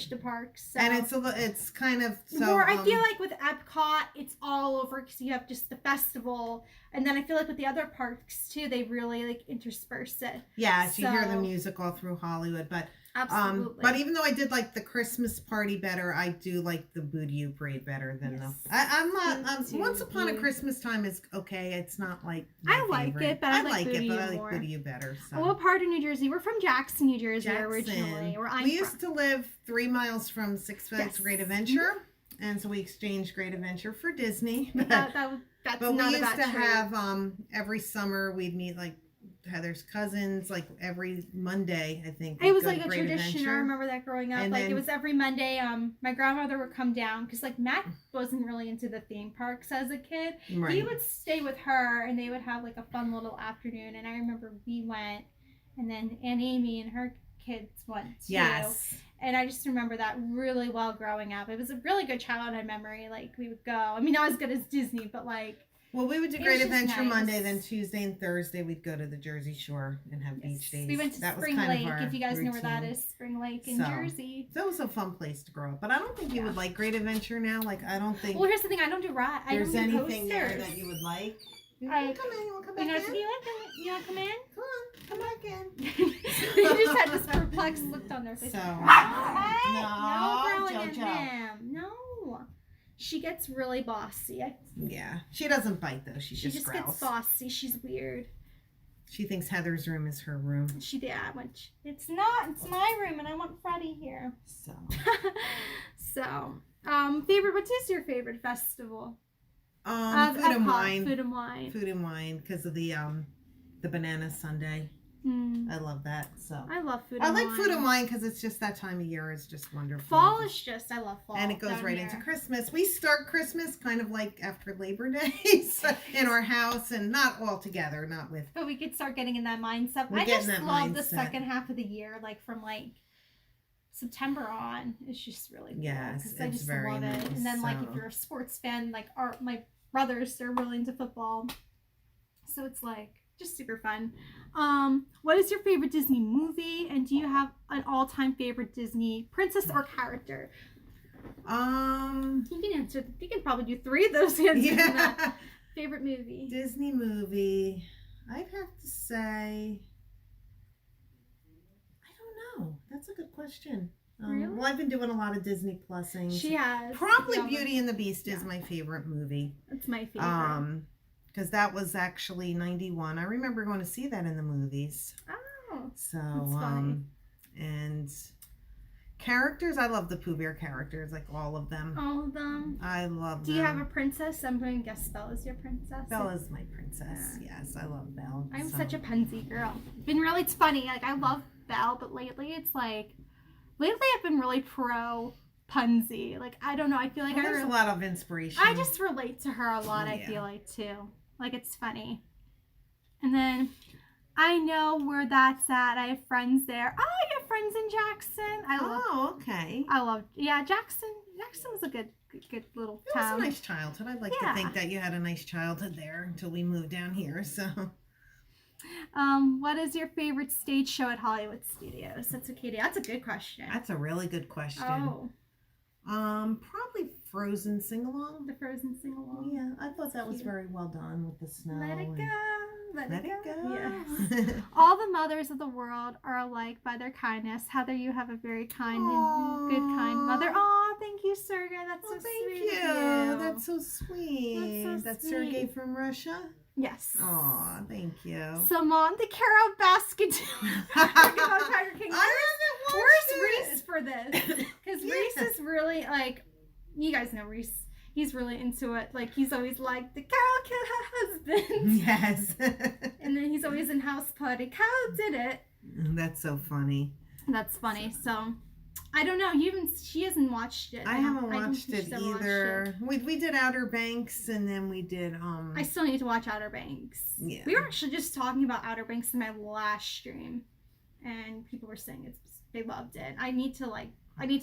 to parks. So. And it's kind of so. Or I feel like with Epcot, it's all over because you have just the festival, and then I feel like with the other parks too, they really like intersperse it. Yeah, so you hear the music all through Hollywood, but. Absolutely. But even though I did like the Christmas party better, I do like the Boo-to-You parade better than I'm not. Once Upon a Christmas Time is okay. It's not like I like it, but I like it, but I like Boo-to-You better. So. What part of New Jersey? We're from Jackson, New Jersey originally. We used to live 3 miles from Six Flags Great Adventure, and so we exchanged Great Adventure for Disney. But, that's but we used to have every summer we'd meet like Heather's cousins, like every Monday, I think. It was like a tradition. Adventure. I remember that growing up. And like it was every Monday. My grandmother would come down because like Matt wasn't really into the theme parks as a kid. Right. He would stay with her, and they would have like a fun little afternoon. And I remember we went, and then Aunt Amy and her kids went too. Yes. And I just remember that really well growing up. It was a really good childhood memory. Like we would go. I mean, not as good as Disney, but like. Well, we would do Great Adventure Monday, then Tuesday and Thursday we'd go to the Jersey Shore and have beach days. We went to Spring Lake, if you guys know where that is, Spring Lake in Jersey. That was a fun place to grow up, but I don't think you would like Great Adventure now. Like, I don't think. Well, here's the thing, I don't do rides. I don't do anything there that you would like. You come in. You want to come back in? You want to come in? Come back in. They just had this perplexed look on their face. So, no, JoJo. No. She gets really bossy. Yeah. She doesn't bite, though. She just growls. Gets bossy. She's weird. She thinks Heather's room is her room. It's not. It's my room, and I want Freddie here. Favorite. What is your favorite festival? Food and Wine. Food and Wine. Food and Wine, because of the banana sundae. I love that. So I love Food and Wine. I like Food and Wine because it's just that time of year is just wonderful. Fall is just, I love fall. And it goes right into Christmas. We start Christmas kind of like after Labor Day in our house, and not all together, not with. But we could start getting in that mindset. I just love the second half of the year, like from like September on. It's just really cool. Yes, I just love it. Nice. And then like if you're a sports fan, like my brothers, they're really into football. So it's like just super fun. What is your favorite Disney movie, and do you have an all-time favorite Disney princess or character? You can answer. You can probably do 3 of those answers. Yeah. Favorite movie. Disney movie. I'd have to say. I don't know. That's a good question. Really? Well, I've been doing a lot of Disney Plusing. She has. Probably Beauty and the Beast is my favorite movie. It's my favorite. Because that was actually 91. I remember going to see that in the movies. Oh. So, and characters, I love the Pooh Bear characters, like all of them. All of them? I love them. Do you have a princess? I'm going to guess Bella's your princess. Bella's my princess. Yes, I love Belle. I'm such a Pansy girl. It's funny. Like, I love Belle, but lately I've been really pro Pansy. Like, I don't know. I feel like there's a lot of inspiration. I just relate to her a lot, I feel like, too. Like, it's funny. And then, I know where that's at. I have friends there. Oh, I have friends in Jackson. Okay. Jackson. Jackson was a good little town. It was a nice childhood. I'd like to think that you had a nice childhood there until we moved down here. So, what is your favorite stage show at Hollywood Studios? That's a Katie. That's a good question. That's a really good question. Oh. Probably Frozen sing-along. The Frozen sing-along. Yeah, I thought that was very well done with the snow. Let it go. Let it go. Yes. All the mothers of the world are alike by their kindness. Heather, you have a very kind and good, kind mother. Oh, thank you, Sergey. That's so thank sweet. you. That's so sweet. That's so Sergey from Russia? Yes. Oh, thank you. Samantha Carol Baskin. Tiger King. Where's Reese for this? Because Reese is really like, you guys know Reese. He's really into it. Like, he's always like, the Carol killed her husband. Yes. And then he's always in House Party. Carol did it. That's so funny. That's funny. So, I don't know. She hasn't watched it. I haven't watched it either. We did Outer Banks, and then we did I still need to watch Outer Banks. Yeah. We were actually just talking about Outer Banks in my last stream, and people were saying they loved it. I need to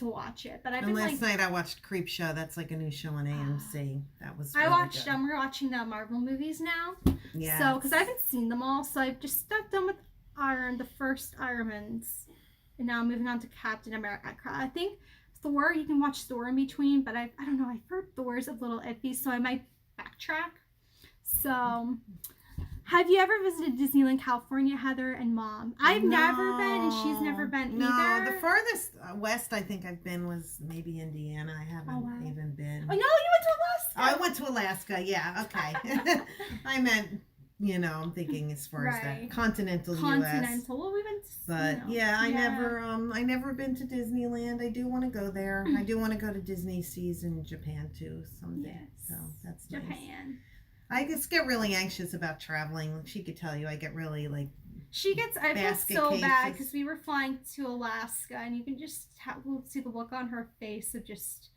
watch it. But last night I watched Creep Show. That's like a new show on AMC. That was really good. We're watching the Marvel movies now. Yeah. So, because I haven't seen them all, so I've just got done with the first Iron Man's. And now I'm moving on to Captain America. I think Thor, you can watch Thor in between, but I don't know. I've heard Thor's a little iffy, so I might backtrack. So, have you ever visited Disneyland, California, Heather and Mom? I've never been, and she's never been either. No, the farthest west I think I've been was maybe Indiana. I haven't even been. Oh, no, you went to Alaska. I went to Alaska, yeah, okay. I meant, I'm thinking as far as the continental U.S. Well, we went. But I never been to Disneyland. I do want to go there. I do want to go to Disney Seas in Japan too someday. Yes. So that's Japan. Nice. I just get really anxious about traveling. She could tell you I get really like. I feel so bad because we were flying to Alaska, and you can just see the look on her face of just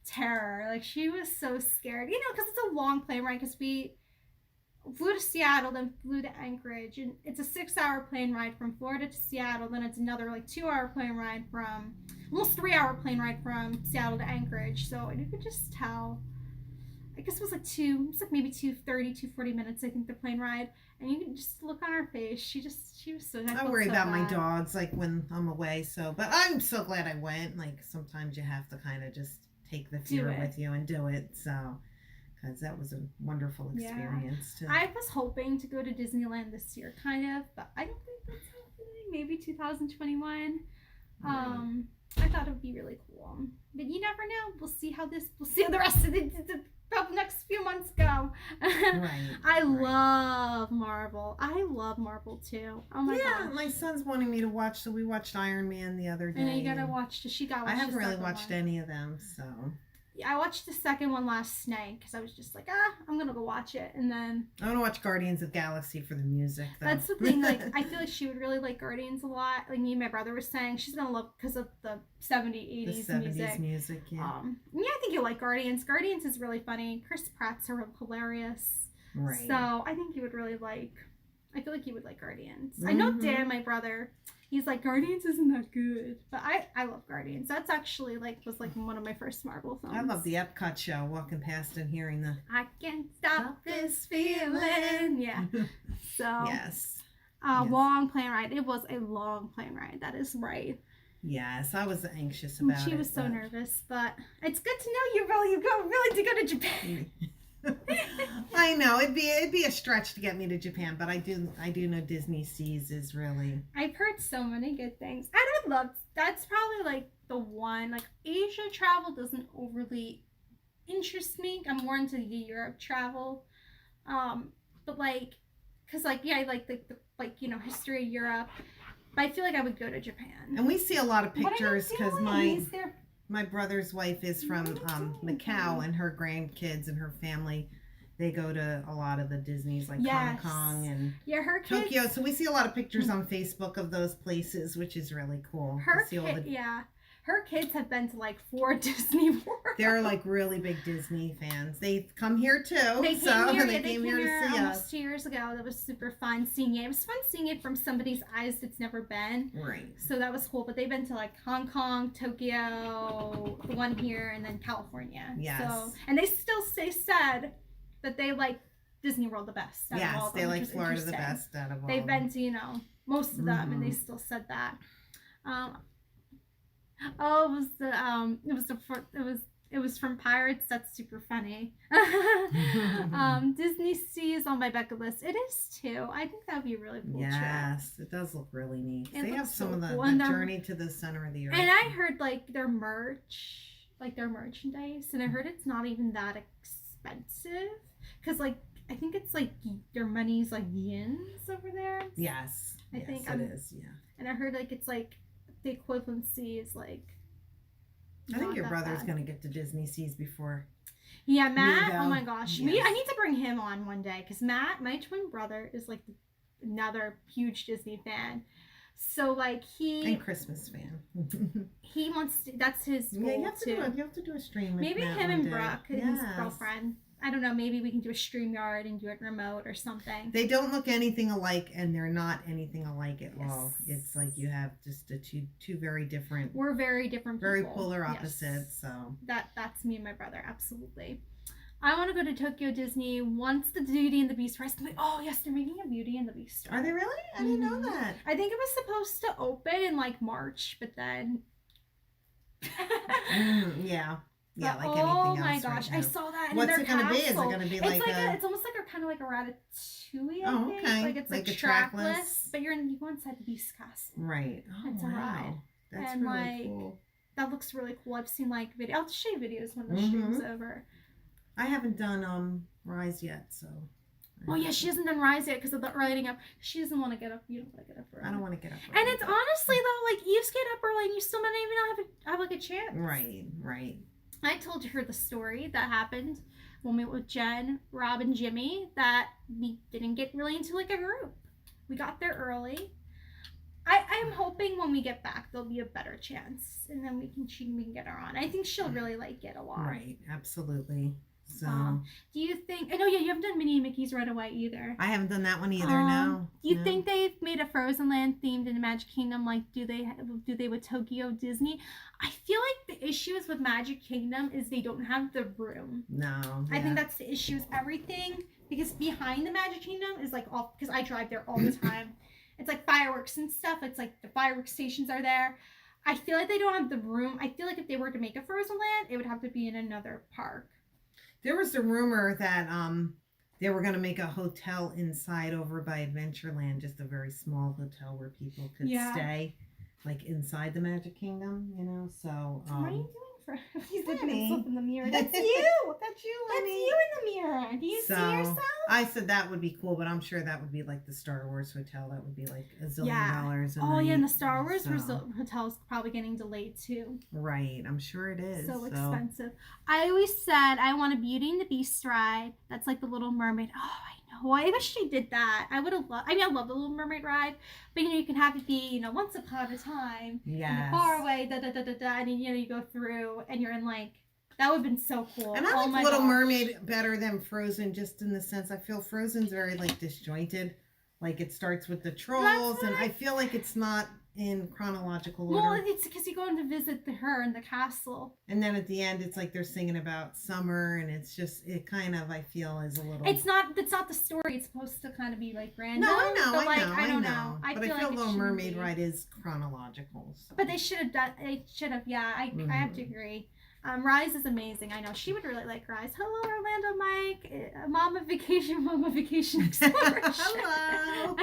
terror. Like, she was so scared, because it's a long plane ride. Because we flew to Seattle, then flew to Anchorage, and it's a 6-hour plane ride from Florida to Seattle. Then it's another 2-hour plane ride almost 3-hour plane ride from Seattle to Anchorage. So you could just tell. I guess it was maybe 240 minutes, I think, the plane ride. And you can just look on her face. She was so. I worry about my dogs, when I'm away. So, but I'm so glad I went. Sometimes you have to kind of just take the fear with you and do it. So, because that was a wonderful experience too. I was hoping to go to Disneyland this year, kind of, but I don't think that's happening. Maybe 2021. Right. I thought it would be really cool, but you never know. We'll see how the rest of the next few months go. Right. I love Marvel. I love Marvel too. Oh my gosh. My son's wanting me to watch, so we watched Iron Man the other day. I know you gotta watch. I haven't really watched any of them, so. I watched the second one last night because I was just like, I'm gonna go watch it, and then I want to watch Guardians of the Galaxy for the music, though. That's the thing. I feel like she would really like Guardians a lot. Like me and my brother were saying, she's gonna love because of the 70s, 80s music. Yeah. I think you'll like Guardians. Guardians is really funny. Chris Pratt's hilarious. Right. So I think you would really like. I feel like you would like Guardians. Mm-hmm. I know Dan, my brother. He's like, Guardians isn't that good. But I love Guardians. That's actually was one of my first Marvel films. I love the Epcot show, walking past and hearing the I can't stop this feeling. Yeah. So yes. Long plane ride. It was a long plane ride. That is right. Yes, I was anxious about it. She was so nervous, but it's good to know you really to go to Japan. I know it'd be a stretch to get me to Japan, but I do know Disney Seas is really. I've heard so many good things. I would love. That's probably the one. Asia travel doesn't overly interest me. I'm more into the Europe travel, but because I like the history of Europe. But I feel like I would go to Japan. And we see a lot of pictures because my brother's wife is from Macau, and her grandkids and her family, they go to a lot of the Disneys Hong Kong and her kids, Tokyo. So we see a lot of pictures on Facebook of those places, which is really cool. Her kids have been to like 4 Disney Worlds. They're like really big Disney fans. They come here too. They came here, they came here to see almost us 2 years ago. That was super fun seeing it. It was fun seeing it from somebody's eyes that's never been. Right. So that was cool. But they've been to like Hong Kong, Tokyo, the one here, and then California. Yes. So, and they still said that they like Disney World the best. Yes, all of them, they like Florida the best out of all. They've been to, most of them, and they still said that. It was from Pirates. That's super funny. Disney Sea is on my bucket list. It is too. I think that would be a really cool trip. Yes, it does look really neat. They have some of the journey to the center of the earth. And I heard like their merchandise, and I heard it's not even that expensive because like I think it's like their money's like yens over there. Yes, I think it is. Yeah. And I heard like it's like the equivalency is like. I think your brother's gonna get to Disney Seas before. Yeah, Matt. Oh my gosh, yes. I need to bring him on one day because Matt, my twin brother, is like another huge Disney fan. So like and Christmas fan. He wants to. That's his goal you have to do a stream. With maybe Matt him and day. Brooke, his girlfriend. I don't know, maybe we can do a StreamYard and do it remote or something. They don't look anything alike, and they're not anything alike at all. It's like you have just two very different. We're very different people. Very polar opposites, so. That's me and my brother, absolutely. I want to go to Tokyo Disney once the Beauty and the Beast rest. Oh, yes, they're making a Beauty and the Beast. Are they really? I didn't know that. I think it was supposed to open in like March, but then. Yeah. Yeah, like anything else. Oh my gosh, I saw that. What's it going to be? Is it going to be like it's almost like kind of like a Ratatouille, I think. Okay. Like it's like trackless, but you go inside the Beast Castle. Right. Oh, it's a ride. That's really cool. That looks really cool. I've seen like videos. I'll show you videos when the stream's over. I haven't done Rise yet, so. Oh yeah, she hasn't done Rise yet because of the lighting up. She doesn't want to get up. You don't want to get up early. I don't want to get up early. And it's honestly though, like Eve's get up early and you still might even not have like a chance. Right. I told her the story that happened when we were with Jen, Rob, and Jimmy that we didn't get really into like a group. We got there early. I'm hoping when we get back there'll be a better chance, and then we can get her on. I think she'll really like it a lot. Right, absolutely. So, do you think? I know, yeah, you haven't done Minnie and Mickey's Right Away either. I haven't done that one either. No. Do you think they've made a Frozen Land themed in Magic Kingdom? Like, do they with Tokyo Disney? I feel like the issues with Magic Kingdom is they don't have the room. No. I think that's the issue. Is everything because behind the Magic Kingdom is like all because I drive there all the time. It's like fireworks and stuff. It's like the fireworks stations are there. I feel like they don't have the room. I feel like if they were to make a Frozen Land, it would have to be in another park. There was a rumor that they were going to make a hotel inside over by Adventureland, just a very small hotel where people could stay, like inside the Magic Kingdom, So. What are you doing for? He's looking at Honey. himself in the mirror. That's you. That's you, That's honey. you in the mirror. Do you see yourself? I said that would be cool, but I'm sure that would be like the Star Wars hotel. That would be like $1 zillion. Oh yeah, and the Star Wars hotel is probably getting delayed too. Right, I'm sure it is. So expensive. I always said I want a Beauty and the Beast ride. That's like the Little Mermaid. Oh, I know. I wish they did that. I would have loved. I love the Little Mermaid ride, but you can have it be once upon a time. Yes. Far away. And then you go through and you're in like. That would have been so cool. And I like Little Mermaid better than Frozen, just in the sense I feel Frozen's very like disjointed. Like it starts with the trolls, and I feel like it's not in chronological order. Well, it's because you go in to visit her in the castle. And then at the end, it's like they're singing about summer, and it's just it kind of I feel is a little. It's not the story. It's supposed to kind of be like random. No, I know, but I know. I feel like Little Mermaid ride is chronological. So. But they should have done. They should have. Yeah, I have to agree. Rise is amazing. I know she would really like Rise. Hello, Orlando, Mike. Mama Vacation Exploration. Hello.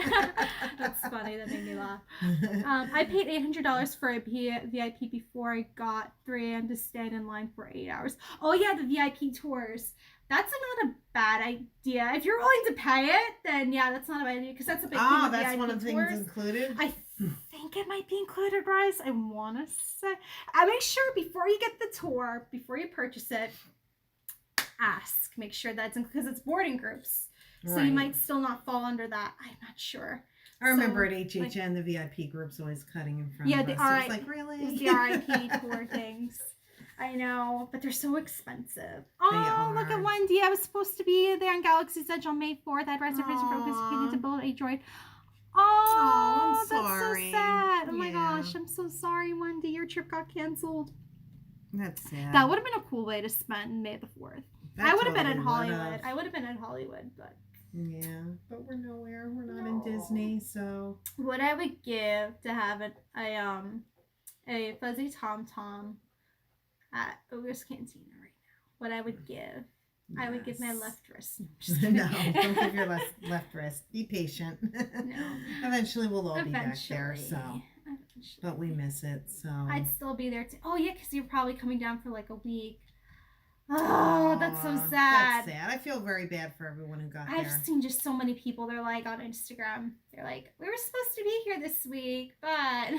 That's funny. That made me laugh. I paid $800 for a VIP before I got 3 a.m. to stand in line for 8 hours. Oh yeah, the VIP tours. That's not a bad idea. If you're willing to pay it, then yeah, that's not a bad idea because that's a big thing. Oh, that's VIP one of the tours. things included. I think it might be included, Bryce. I want to say. I make sure before you get the tour, before you purchase it, ask. Make sure that's because it's boarding groups, so you might still not fall under that. I'm not sure, I remember at HHN, the VIP group's always cutting in front of us. Yeah, It's like, really? The RIP tour things. I know, but they're so expensive. Oh, look at Wendy. I was supposed to be there on Galaxy's Edge on May 4th. I had reservation for participating to build a droid. Oh, I'm sorry. That's so sad. Oh my gosh, I'm so sorry, Wendy. Your trip got canceled. That's sad. That would have been a cool way to spend May the 4th. I would have been at Hollywood. I would have been at Hollywood, but... Yeah, but we're nowhere. We're not in Disney, so... What I would give to have a fuzzy Tom at Ogre's Cantina right now. What I would give. Yes. I would give my left wrist. No, don't give your left wrist. Be patient. No. Eventually we'll all be back there, so... But we miss it, so... I'd still be there too. Oh, yeah, because you're probably coming down for like a week. Oh, that's so sad. That's sad. I feel very bad for everyone who got there. I've seen just so many people. They're like on Instagram. They're like, we were supposed to be here this week, but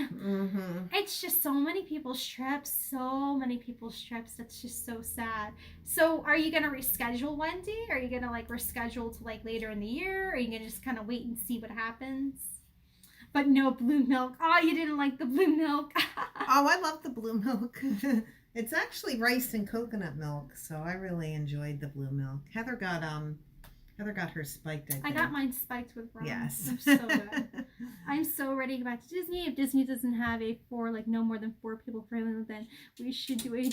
it's just so many people's trips. So many people's trips. That's just so sad. So are you going to reschedule, Wendy? Are you going to like reschedule to like later in the year? Or are you going to just kind of wait and see what happens? But no blue milk. Oh, you didn't like the blue milk. Oh, I love the blue milk. It's actually rice and coconut milk, so I really enjoyed the blue milk. Heather got her spiked. I got mine spiked with rum. Yes. I'm so good. I'm so ready to go back to Disney. If Disney doesn't have a no more than 4 people friendly, then we should do a...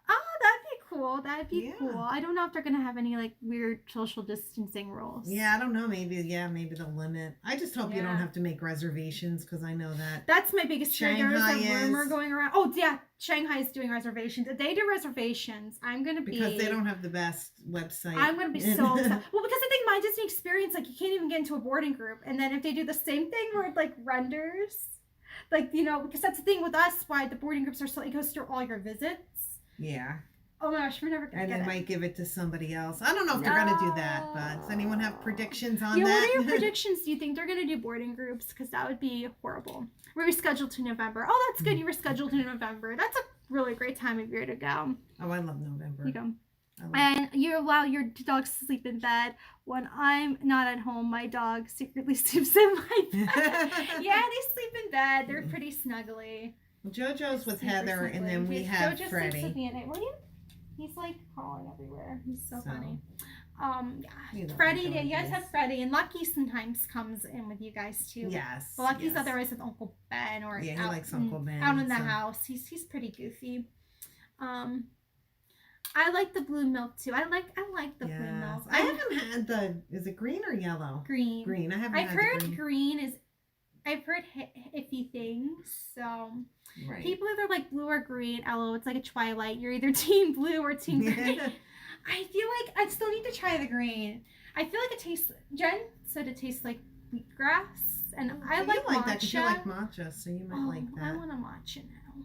Oh, that'd be cool. That'd be cool. I don't know if they're going to have any like weird social distancing rules. Yeah, I don't know. Maybe they'll limit. I just hope you don't have to make reservations because I know that. That's my biggest fear. There's a rumor going around. Oh, yeah. Shanghai is doing reservations. If they do reservations, I'm going to be... Because they don't have the best website. I'm going to be so upset. Well, because I think my Disney experience, like, you can't even get into a boarding group. And then if they do the same thing where it, like, renders, like, you know, because that's the thing with us, why the boarding groups are so... It goes through all your visits. Yeah. Oh my gosh, we're never going to get it. And they might give it to somebody else. I don't know if they're going to do that, but does anyone have predictions on that? What are your predictions? Do you think they're going to do boarding groups? Because that would be horrible. We're rescheduled to November. Oh, that's good. You were scheduled to November. That's a really great time of year to go. Oh, I love November. You go. And you allow your dogs to sleep in bed. When I'm not at home, my dog secretly sleeps in my bed. Yeah, they sleep in bed. They're pretty snuggly. JoJo's with Heather, and then we have JoJo Freddie. Sleeps with me at night. Were you? He's like crawling everywhere. He's so funny. Yeah. Freddie, you guys have Freddie, and Lucky sometimes comes in with you guys too. Yes. But Lucky's otherwise with Uncle Ben or he likes Uncle Ben. Out in the house. He's pretty goofy. I like the blue milk too. I like the blue milk. I haven't had is it green or yellow? Green. Green. I haven't I've had heard green is I've heard iffy things, so people either like blue or green. Hello, it's like a Twilight. You're either team blue or team green. I feel like I still need to try the green. I feel like it tastes. Jen said it tastes like wheatgrass, and I like matcha. That 'cause you like matcha, so you might like that. I want a matcha now.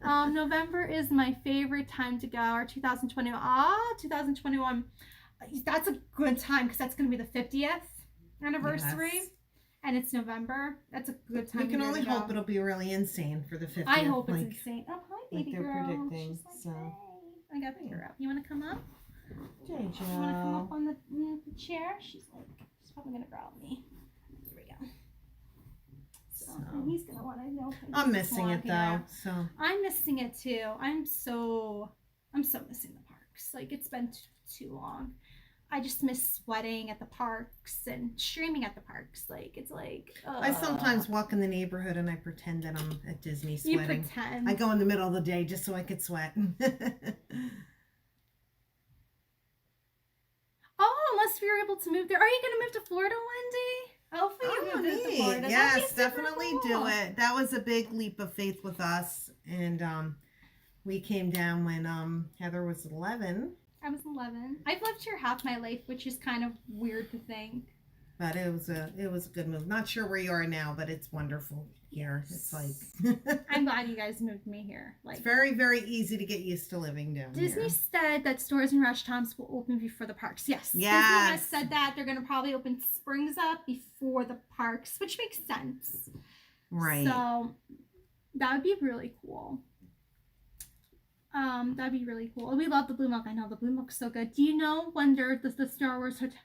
So, November is my favorite time to go. Or 2021. 2021. That's a good time because that's going to be the 50th anniversary. Yes. And it's November. That's a good time. We can only hope it'll be really insane for the 50th. I hope it's insane. Oh, hi, baby they're girl. predicting. She's like, hey. I got to pick her up. You want to come up? JoJo. You want to come up on the chair? She's probably going to grab me. Here we go. So, and he's going to want to know. I'm missing it though. So I'm missing it too. I'm so missing the parks. Like, it's been too long. I just miss sweating at the parks and streaming at the parks. Like, it's like... I sometimes walk in the neighborhood and I pretend that I'm at Disney sweating. You pretend. I go in the middle of the day just so I could sweat. Oh, unless we were able to move there. Are you going to move to Florida, Wendy? Hopefully you move to Florida. Yes, definitely do it. That was a big leap of faith with us. And we came down when Heather was 11. I was 11. I've lived here half my life, which is kind of weird to think. But it was a good move. Not sure where you are now, but it's wonderful here. It's like I'm glad you guys moved me here. Like, it's very, very easy to get used to living down here. Disney said that stores and restaurants will open before the parks. Yes. Disney has said that they're going to probably open Springs up before the parks, which makes sense. Right. So that would be really cool. That'd be really cool. We love the blue milk. I know the blue milk's so good. Do you know when the Star Wars hotel?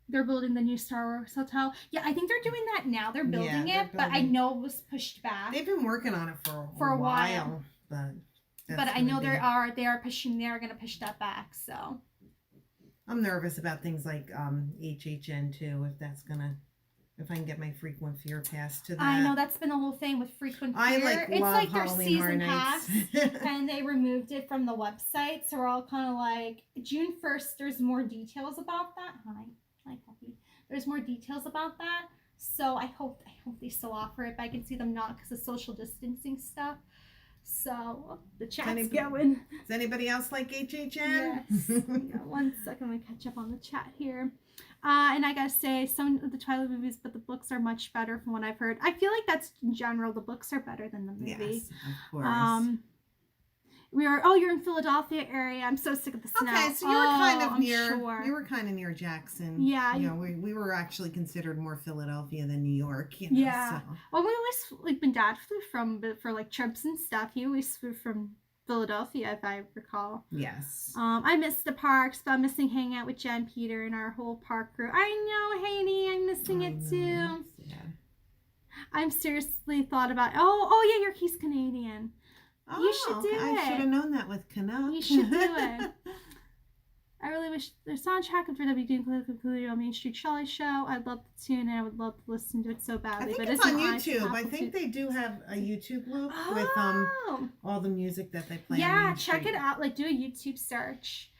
they're building the new Star Wars hotel. Yeah, I think they're doing that now. They're building it, but I know it was pushed back. They've been working on it for a while, but I know they are going to push that back. So I'm nervous about things like HHN too, if I can get my frequent fear pass to that. I know that's been the whole thing with frequent fear. It's like their season pass, and they removed it from the website. So we're all kind of like, June 1st, there's more details about that. Hi, puppy. There's more details about that. So I hope they still offer it, but I can see them not because of social distancing stuff. So the chat's going. Does anybody else like HHN? Yes. One second, I'm gonna catch up on the chat here. And I gotta say, some of the Twilight movies, but the books are much better from what I've heard. I feel like that's in general. The books are better than the movie. Yes, of course. You're in Philadelphia area. I'm so sick of the snow. Okay, so you were kind of near. You were kind of near Jackson. Yeah. We were actually considered more Philadelphia than New York. Yeah. So. Well, we always when Dad flew for like trips and stuff. He always flew from Philadelphia, if I recall. Yes. I miss the parks, but I'm missing hanging out with Jen, Peter, and our whole park crew. I know, Haney, I'm missing it too. Yeah. I'm seriously thought about. Oh yeah, he's Canadian. You should do it. I should have known that with Canuck. You should do it. I really wish their soundtrack for WD included on Main Street Shelley Show. I'd love to tune in. I would love to listen to it so badly. I think it's on YouTube. I think they do have a YouTube loop with all the music that they play. Yeah, check it out. Like, do a YouTube search.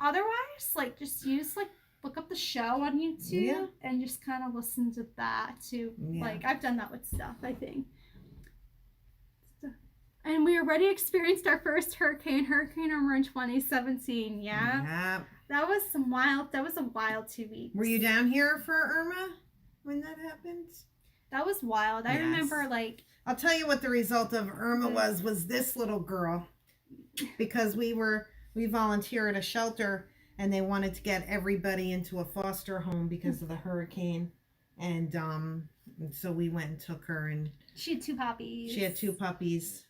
Otherwise, like, just look up the show on YouTube and just kind of listen to that too. Yeah. Like, I've done that with stuff, I think. And we already experienced our first Hurricane Irma in 2017. Yeah. That was a wild 2 weeks. Were you down here for Irma when that happened? That was wild. I remember, like, I'll tell you what the result of Irma was this little girl, because we volunteered at a shelter and they wanted to get everybody into a foster home because of the hurricane. And so we went and took her, and she had 2 puppies. She had 2 puppies.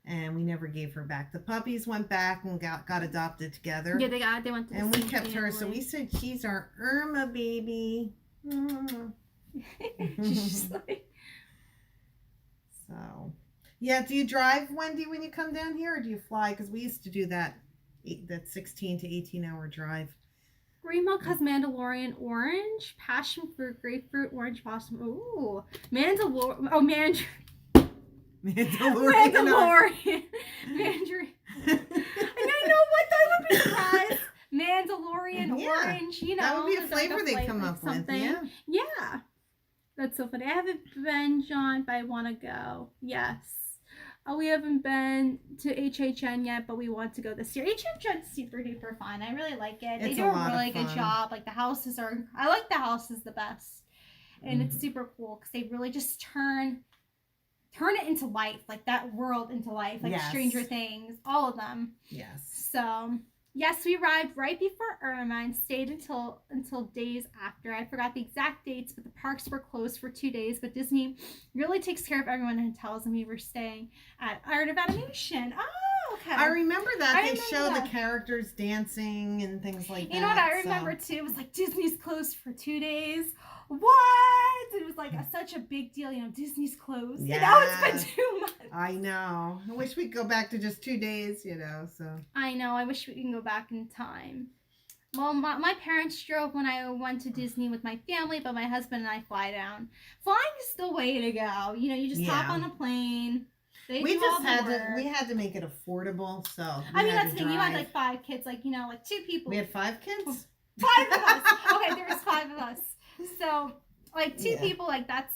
And we never gave her back. The puppies went back and got adopted together. Yeah, they went to and we kept her. So we said she's our Irma baby. She's just like. So, yeah. Do you drive, Wendy, when you come down here, or do you fly? Because we used to do that 16 to 18-hour drive. Green milk has Mandalorian orange, passion fruit, grapefruit, orange blossom. Ooh, Mandalorian. Oh, Mandalorian. Mandarin. I know what that would be, guys. Mandalorian orange. That would be a flavor they come up with. Yeah. That's so funny. I haven't been, John, but I want to go. Yes. We haven't been to HHN yet, but we want to go this year. HHN's super duper fun. I really like it. They do a really good job. Like, the houses are. I like the houses the best, and it's super cool because they really just turn it into life, like that world into life, like Stranger Things, all of them. Yes. So, yes, we arrived right before Irma and stayed until days after. I forgot the exact dates, but the parks were closed for 2 days. But Disney really takes care of everyone and tells them we were staying at Art of Animation. Oh, okay. I remember that. They show the characters dancing and things like that. You know what I remember too? It was like Disney's closed for 2 days. What? It was like such a big deal, Disney's closed. Yes. And now it's been 2 months. I know. I wish we'd go back to just 2 days, so. I know. I wish we can go back in time. Well, my parents drove when I went to Disney with my family, but my husband and I fly down. Flying is the way to go. You just hop on a plane. We had to make it affordable, so. That's the thing. You had like 5 kids, like 2 people. We had 5 kids? 5 of us. Okay, there was 5 of us. So, like, 2 people, like, that's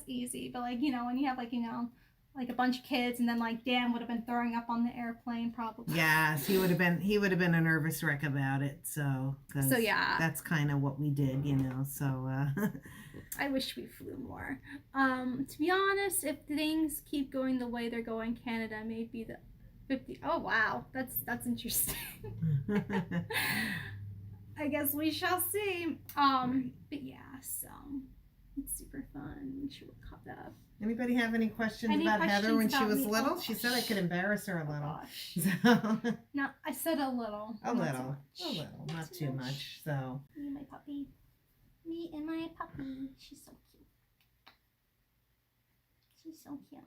easy. But, like, when you have, like, like a bunch of kids, and then, like, Dan would have been throwing up on the airplane probably. Yes, he would have been a nervous wreck about it. So yeah, that's kind of what we did, So I wish we flew more. To be honest, if things keep going the way they're going, Canada may be the 50. Oh wow, that's interesting. I guess we shall see. But yeah, so it's super fun. We should look up. Anybody have any questions about Heather when she was little? She said I could embarrass her a little. So. No, I said a little. A little. Not too much. So. You, my puppy. Me and my puppy. She's so cute. She's so cute.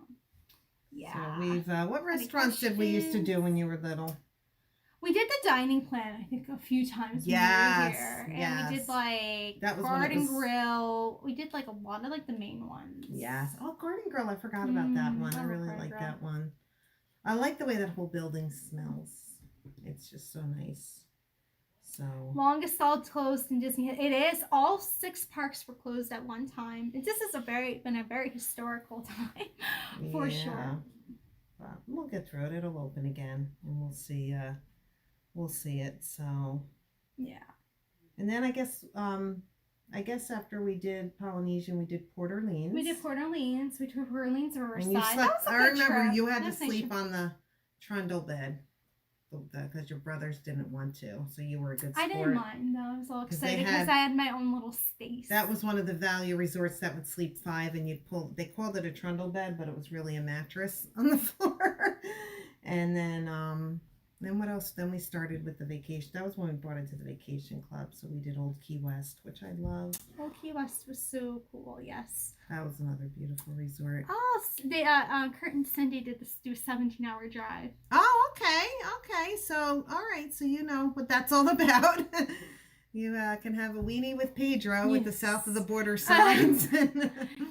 Yeah. So we've, what restaurants did we used to do when you were little? We did the dining plan, I think, a few times when we were here. And we did like Garden Grill. We did like a lot of like the main ones. Yes. Oh, Garden Grill. I forgot about that one. I really like that one. I like the way that whole building smells. It's just so nice. So longest all closed in Disney. It is. All 6 parks were closed at one time. This has been a very historical time for sure. But we'll get through it. It'll open again, and we'll see. We'll see it. So yeah. And then I guess after we did Polynesian, we did Port Orleans. We did Port Orleans. We took Port Orleans Riverside. And you slept, I remember you had to sleep on the trundle bed. Because your brothers didn't want to, so you were a good sport. I didn't mind though. I was all excited because I had my own little space. That was one of the value resorts that would sleep 5, and you'd pull. They called it a trundle bed, but it was really a mattress on the floor. And then what else? Then we started with the vacation. That was when we brought it to the vacation club. So we did Old Key West, which I love. Old Key West was so cool. Yes. That was another beautiful resort. Oh, they Kurt and Cindy did do a 17-hour drive. Oh, okay. So, all right. So you know what that's all about. You can have a weenie with Pedro with the south of the border signs.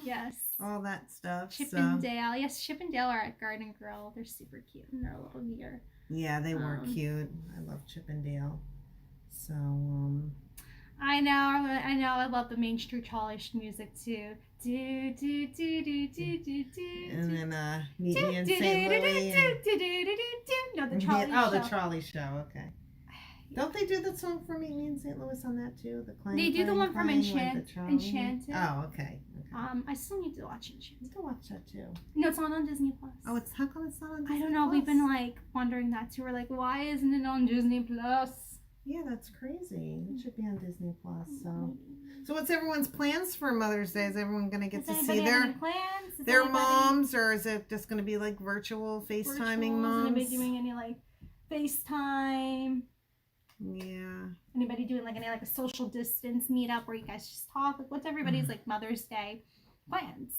Yes. All that stuff. Chippendale. Yes, Chippendale are at Garden Grill. They're super cute and they're a little neater. Yeah, they were cute. I love Chippendale. So, I know. I love the Main Street Trollish music too. Do do do do do do do. And then Meet Me in St. Louis. No, the Trolley Show. Oh, the Trolley Show. Okay. Don't they do the song for Meet Me in St. Louis on that too? The clang, they do the one from Enchanted. Oh, okay. I still need to watch Enchanted. You can watch that too. No, it's not on Disney Plus. Oh, how come it's not on Disney I don't know. Plus? We've been like wondering that too. We're like, why isn't it on Disney Plus? Yeah, that's crazy. It should be on Disney Plus. So what's everyone's plans for Mother's Day? Is everyone going to get to see their moms, or is it just going to be like virtual FaceTiming moms? Is anybody doing any like FaceTime? Yeah. Anybody doing like any like a social distance meetup where you guys just talk? Like, what's everybody's like Mother's Day plans?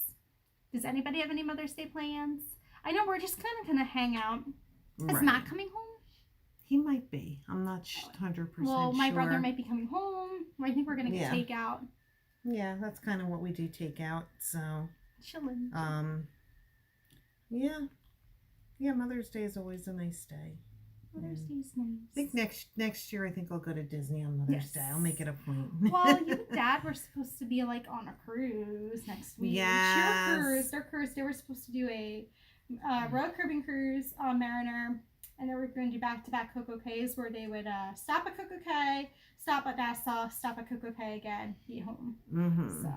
Does anybody have any Mother's Day plans? I know we're just kind of gonna hang out. Is Matt coming home? He might be. I'm not 100% sure. Well, my brother might be coming home. I think we're gonna get takeout. Yeah, that's kind of what we do, takeout. So chilling. Yeah. Mother's Day is always a nice day. Mother's Day is nice. I think next year, I think I'll go to Disney on Mother's Day. I'll make it a point. Well, you and Dad were supposed to be like on a cruise next week. Yes. Their cruise. They were supposed to do a road cruising cruise on Mariner, and they were going to do back-to-back Coco Cays where they would stop at Coco Cay, stop at Nassau, stop at Coco Cay again, be home. Mm-hmm. So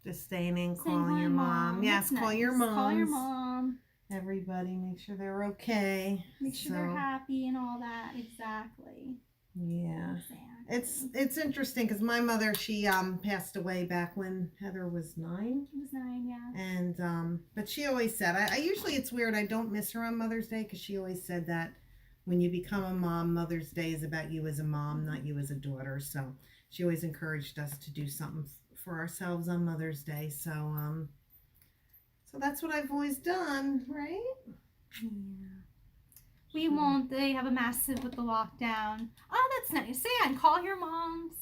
just staying in, calling your mom. Yes, call your mom. Call your mom. Everybody, make sure they're okay. Make sure they're happy and all that. Exactly. Yeah. Exactly. It's interesting because my mother, she passed away back when Heather was 9. She was 9, yeah. And but she always said, I usually, it's weird, I don't miss her on Mother's Day because she always said that when you become a mom, Mother's Day is about you as a mom, not you as a daughter. So she always encouraged us to do something for ourselves on Mother's Day. So that's what I've always done, right? Yeah. We won't. They have a massive with the lockdown. Oh, that's nice. So yeah, and call your moms.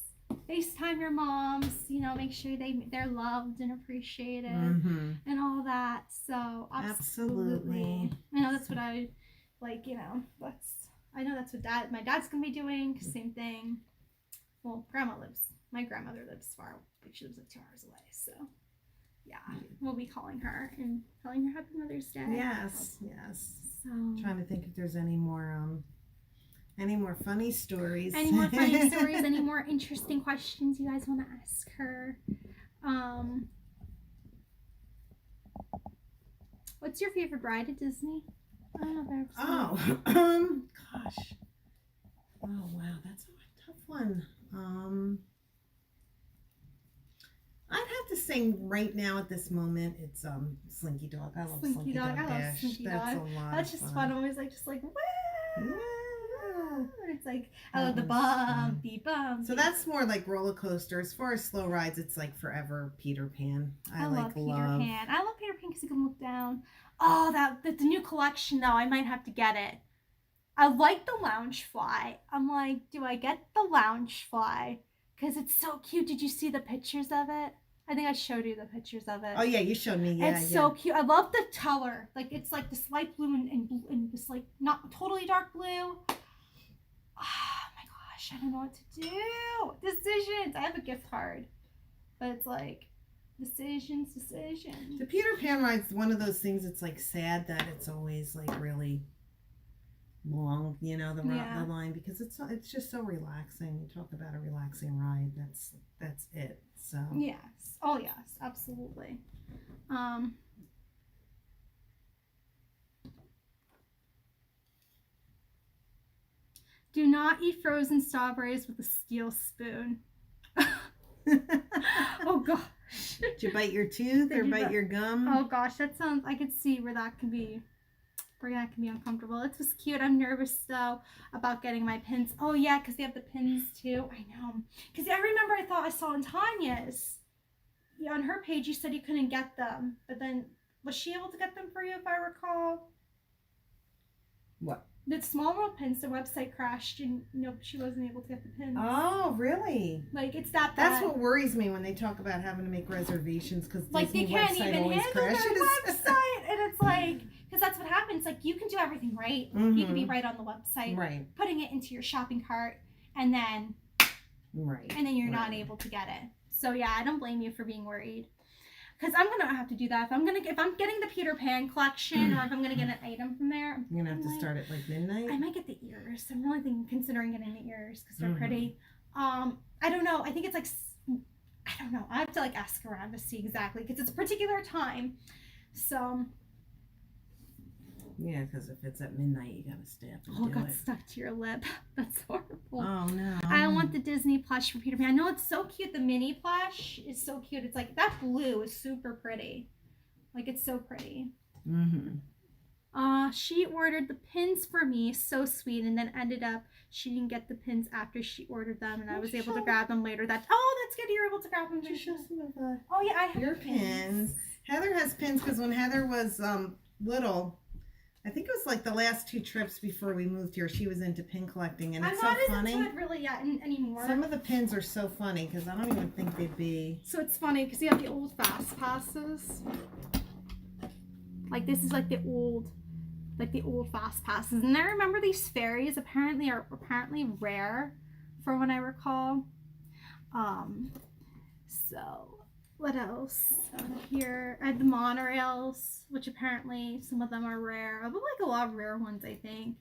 FaceTime your moms. You know, make sure they're loved and appreciated and all that. So absolutely. I know that's what I like. You know, I know that's what my dad's gonna be doing. Same thing. Well, my grandmother lives far. She lives like 2 hours away. So. Yeah, we'll be calling her and telling her Happy Mother's Day. Yes. So trying to think if there's any more funny stories. Any more funny stories? Any more interesting questions you guys want to ask her? What's your favorite ride at Disney? I don't know if gosh. Oh wow, that's a tough one. I'd have to say right now at this moment it's Slinky Dog. I love Slinky Dog Dash. Slinky Dog. That's a lot. That's just fun. Always like woo! Yeah. It's like, I love the bumpy. So that's more like roller coaster. As far as slow rides, it's like forever Peter Pan. I love Peter Pan. I love Peter Pan because you can look down. Oh, the new collection though. I might have to get it. I like the lounge fly. I'm like, do I get the lounge fly? Because it's so cute. Did you see the pictures of it? I think I showed you the pictures of it. Oh yeah, you showed me. Yeah, it's so cute. I love the color. Like it's like this light blue and this like not totally dark blue. Oh my gosh, I don't know what to do. Decisions. I have a gift card, but it's like decisions. The Peter Pan ride's one of those things. It's like sad that it's always like really long, you know, the line, because it's just so relaxing. You talk about a relaxing ride. That's it. So yes. Oh yes, absolutely. Do not eat frozen strawberries with a steel spoon. Oh gosh. Did you bite your tooth or bite your gum? Oh gosh, that sounds, I could see where that can be uncomfortable. It was cute. I'm nervous though about getting my pins. Oh yeah, because they have the pins too. I know. Because I remember I thought I saw on Tanya's, on her page, you said you couldn't get them. But then, was she able to get them for you, if I recall? What? The Small World pins, the website crashed and she wasn't able to get the pins. Oh, really? Like, it's that bad. That's what worries me when they talk about having to make reservations, because like Disney they can't website even always handle crashes. their website. And it's like, because that's what happens. Like, you can do everything right. Mm-hmm. You can be right on the website. Right. Putting it into your shopping cart and then you're not able to get it. So yeah, I don't blame you for being worried. Because I'm gonna have to do that. If I'm getting the Peter Pan collection, or if I'm gonna get an item from there, you're gonna have to start at like midnight. I might get the ears. I'm really considering getting the ears because they're pretty. I don't know. I think it's like, I don't know. I have to like ask around to see exactly, because it's a particular time. So. Yeah, because if it's at midnight, you gotta stay up and do it. Oh, got stuck to your lip. That's horrible. Oh no. I don't want the Disney plush for Peter Pan. I know it's so cute. The mini plush is so cute. It's like, that blue is super pretty. Like, it's so pretty. She ordered the pins for me. So sweet. And then ended up, she didn't get the pins after she ordered them, and I was able to grab them later. That's good. You were able to grab them. Show some of oh yeah, I have your pins. Heather has pins because when Heather was little, I think it was like the last 2 trips before we moved here, she was into pin collecting, and it's so funny. I'm not into it really yet anymore. Some of the pins are so funny because I don't even think they'd be. So it's funny because you have the old fast passes. Like, this is like the old fast passes, and I remember these fairies apparently rare, from what I recall. So. What else? Here, I had the monorails, which apparently some of them are rare. But like a lot of rare ones, I think.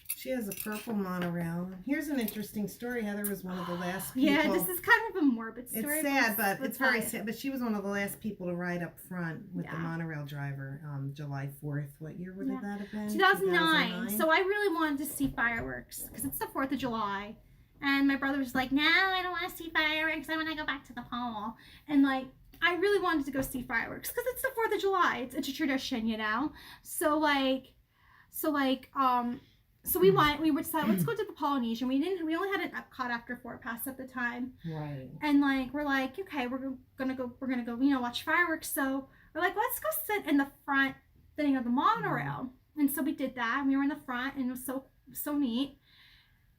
She has a purple monorail. Here's an interesting story. Heather was one of the last people. Yeah, this is kind of a morbid story. It's sad, but it's very sad. But she was one of the last people to ride up front with the monorail driver. July 4th. What year would that have been? 2009. So I really wanted to see fireworks because it's the 4th of July. And my brother was like, no, I don't want to see fireworks. I want to go back to the pole. And like, I really wanted to go see fireworks because it's the 4th of July. It's a tradition, you know? So we went, we decided, let's go to the Polynesian. We only had an Epcot after Fort Pass at the time. Right. And like, we're like, okay, we're gonna go, you know, watch fireworks. So we're like, let's go sit in the front thing of the monorail. And so we did that. And we were in the front, and it was so neat.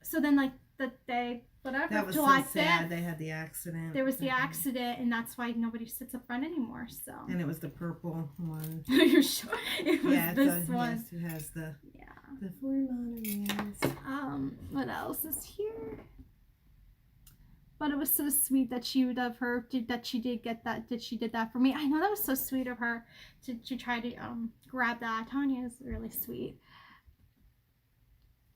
So then like, the day, whatever, that was July so sad. 5th, they had the accident. there was the accident, and that's why nobody sits up front anymore. So. And it was the purple one. You're sure? It was this one. Yes, it has the 4 monorails. What else is here? But it was so sweet that she did that for me. I know that was so sweet of her to try to grab that. Tanya is really sweet.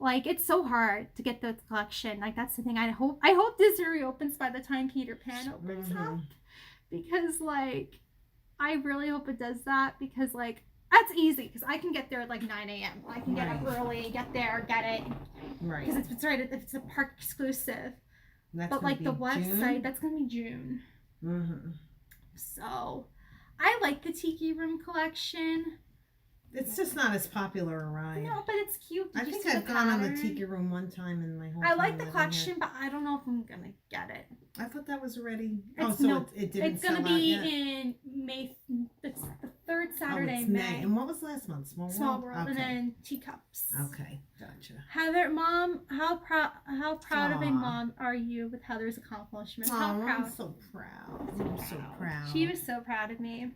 Like, it's so hard to get the collection. Like, that's the thing. I hope Disney reopens by the time Peter Pan opens up. Because, like, I really hope it does that. Because, like, that's easy. Because I can get there at, like, 9 a.m. I can get up early, get there, get it. Right. Because it's a park exclusive. But, like, the website, that's going to be June. So, I like the Tiki Room collection. It's just not as popular a ride. No, but it's cute. I think I've gone on the Tiki Room one time in my whole I like the collection, but I don't know if I'm gonna get it. I thought that was already. It didn't. It's gonna be in May. It's the third Saturday in May. And what was last month? Small World. Okay. And then teacups. Okay, gotcha. Heather, Mom, how proud of a mom are you with Heather's accomplishments? How proud? I'm so proud. I'm so proud. She was so proud of me.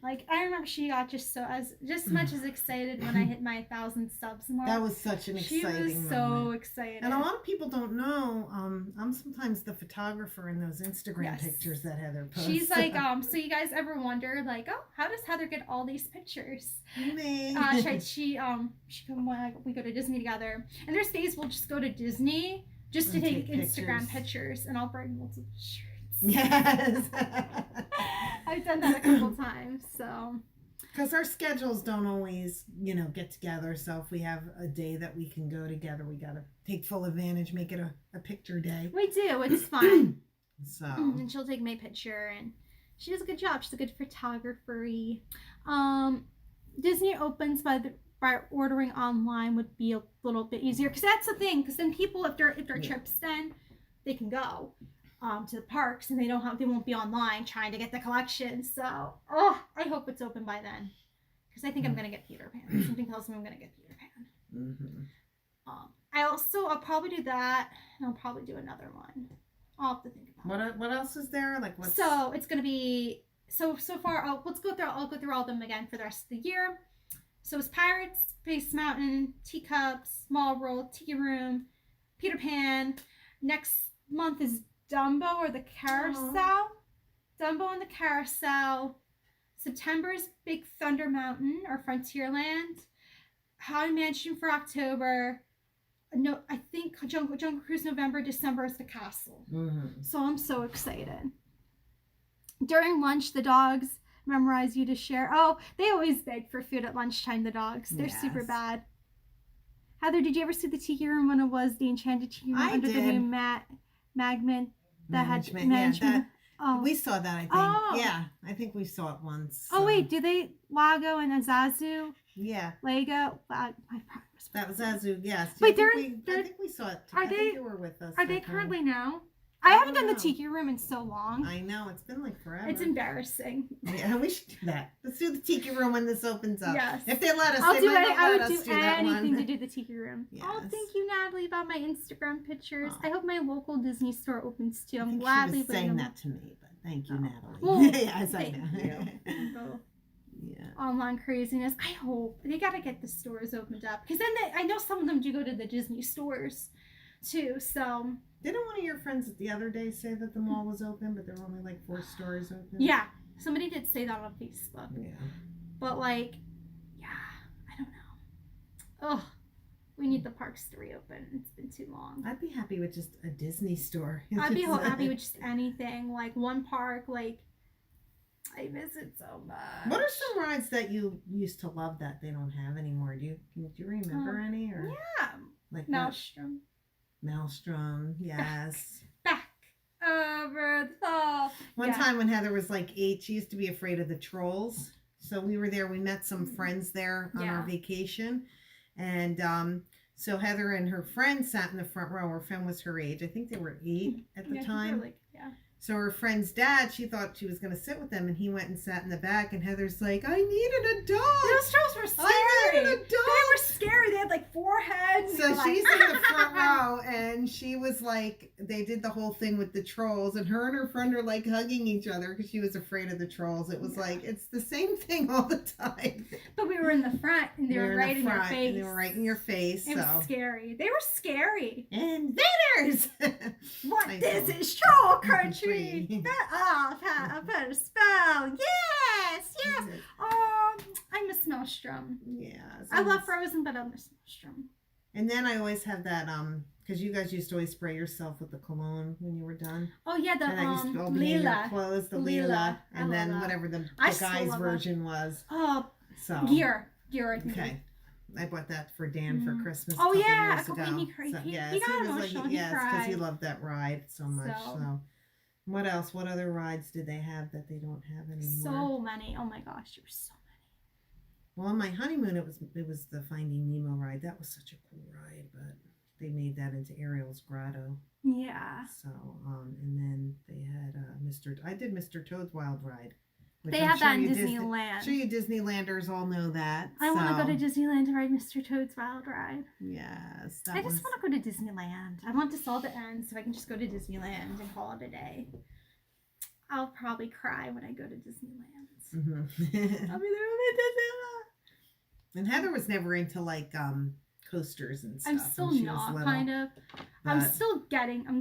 Like, I remember she got just much as excited when I hit my 1,000 subs mark. That was such an exciting moment. She was so excited. And a lot of people don't know, I'm sometimes the photographer in those Instagram pictures that Heather posts. She's like, so you guys ever wonder, like, oh, how does Heather get all these pictures? Me. She we go to Disney together. And there's days we'll just go to Disney just to take Instagram pictures. And I'll bring lots of shirts. Yes. I've done that a couple times, so. Because our schedules don't always, get together. So if we have a day that we can go together, we got to take full advantage, make it a picture day. We do. It's fun. So. And she'll take my picture, and she does a good job. She's a good photographer. Disney opens by ordering online would be a little bit easier, because that's the thing. Because then people, if they're trips, then they can go to the parks, and they won't be online trying to get the collection. So, I hope it's open by then, because I think I'm gonna get Peter Pan. Something tells me I'm gonna get Peter Pan. Mm-hmm. I'll probably do that, and I'll probably do another one. I'll have to think about it. What else is there? Like what's... So it's gonna be so far. I'll go through all of them again for the rest of the year. So it's Pirates, Space Mountain, Teacups, Small World, Tiki Room, Peter Pan. Next month is Dumbo or the Carousel. Aww. Dumbo and the Carousel. September's Big Thunder Mountain or Frontierland. Haunted Mansion for October. No, I think Jungle Cruise November. December is the castle. Mm-hmm. So I'm so excited. During lunch, the dogs memorize you to share. Oh, they always beg for food at lunchtime, the dogs. They're super bad. Heather, did you ever see the Tiki Room when it was the Enchanted Tiki Room under the new Magman that had management? We saw that, I think. Oh. Yeah, I think we saw it once. So. Oh, wait, do they Lago and Azazu? Yeah. Lego? That was Azazu, yes. Wait, I think we saw it. I think you were with us. Are they currently now? I haven't done the Tiki Room in so long. I know, it's been like forever. It's embarrassing. Yeah, we should do that. Let's do the Tiki Room when this opens up. Yes. If they let us, I would do anything to do the Tiki Room. Yes. Oh, thank you, Natalie, about my Instagram pictures. I hope my local Disney store opens too. I'm gladly she was saying that to me, but thank you, Natalie. Well, yes, I know. Yeah. Online craziness. I hope they gotta get the stores opened up, because then I know some of them do go to the Disney stores too. So didn't one of your friends the other day say that the mall was open, but there were only like 4 stores open? Yeah, somebody did say that on Facebook. Yeah, but I don't know. Oh, we need the parks to reopen. It's been too long. I'd be happy with just a Disney store. I'd be happy with just anything, like one park. I miss it so much. What are some rides that you used to love that they don't have anymore? Do you remember any? Or yeah, like Maelstrom. Maelstrom, yes. Back over the fall. One time when Heather was like 8, she used to be afraid of the trolls. So we were there. We met some friends there on our vacation, and so Heather and her friend sat in the front row. Her friend was her age. I think they were 8 at the time. So her friend's dad, she thought she was going to sit with them, and he went and sat in the back, and Heather's like, I need an adult. Those trolls were scary. I need an adult. They were scary. They had like 4 heads. So she's in the front row, and she was like, they did the whole thing with the trolls, and her friend are like hugging each other because she was afraid of the trolls. It was like, it's the same thing all the time. But we were in the front, and they were right in your face. And they were right in your face. It was scary. They were scary. Invaders! This is troll country. I put a spell. Yes. Oh, I miss Maelstrom. Yeah. I love Frozen, but I miss Maelstrom. And then I always have that because you guys used to always spray yourself with the cologne when you were done. Oh yeah, the Lila clothes, the Lila, and then whatever the guy's version was. Oh, so gear. Okay. I bought that for Dan for Christmas. Oh yeah, years ago. He cried. So, He got emotional. He cried because he loved that ride so much. So, what else? What other rides did they have that they don't have anymore? So many. Oh my gosh, there were so Well, on my honeymoon, it was the Finding Nemo ride. That was such a cool ride, but they made that into Ariel's Grotto. Yeah. So, and then they had I did Mr. Toad's Wild Ride. They have that in Disneyland. I'm sure you Disneylanders all know that. I want to go to Disneyland to ride Mr. Toad's Wild Ride. Yes. I just want to go to Disneyland. I want this all to end so I can just go to Disneyland and call it a day. I'll probably cry when I go to Disneyland. Mm-hmm. I'll be there with Disneyland. And Heather was never into like coasters and stuff. I'm still not, kind of. I'm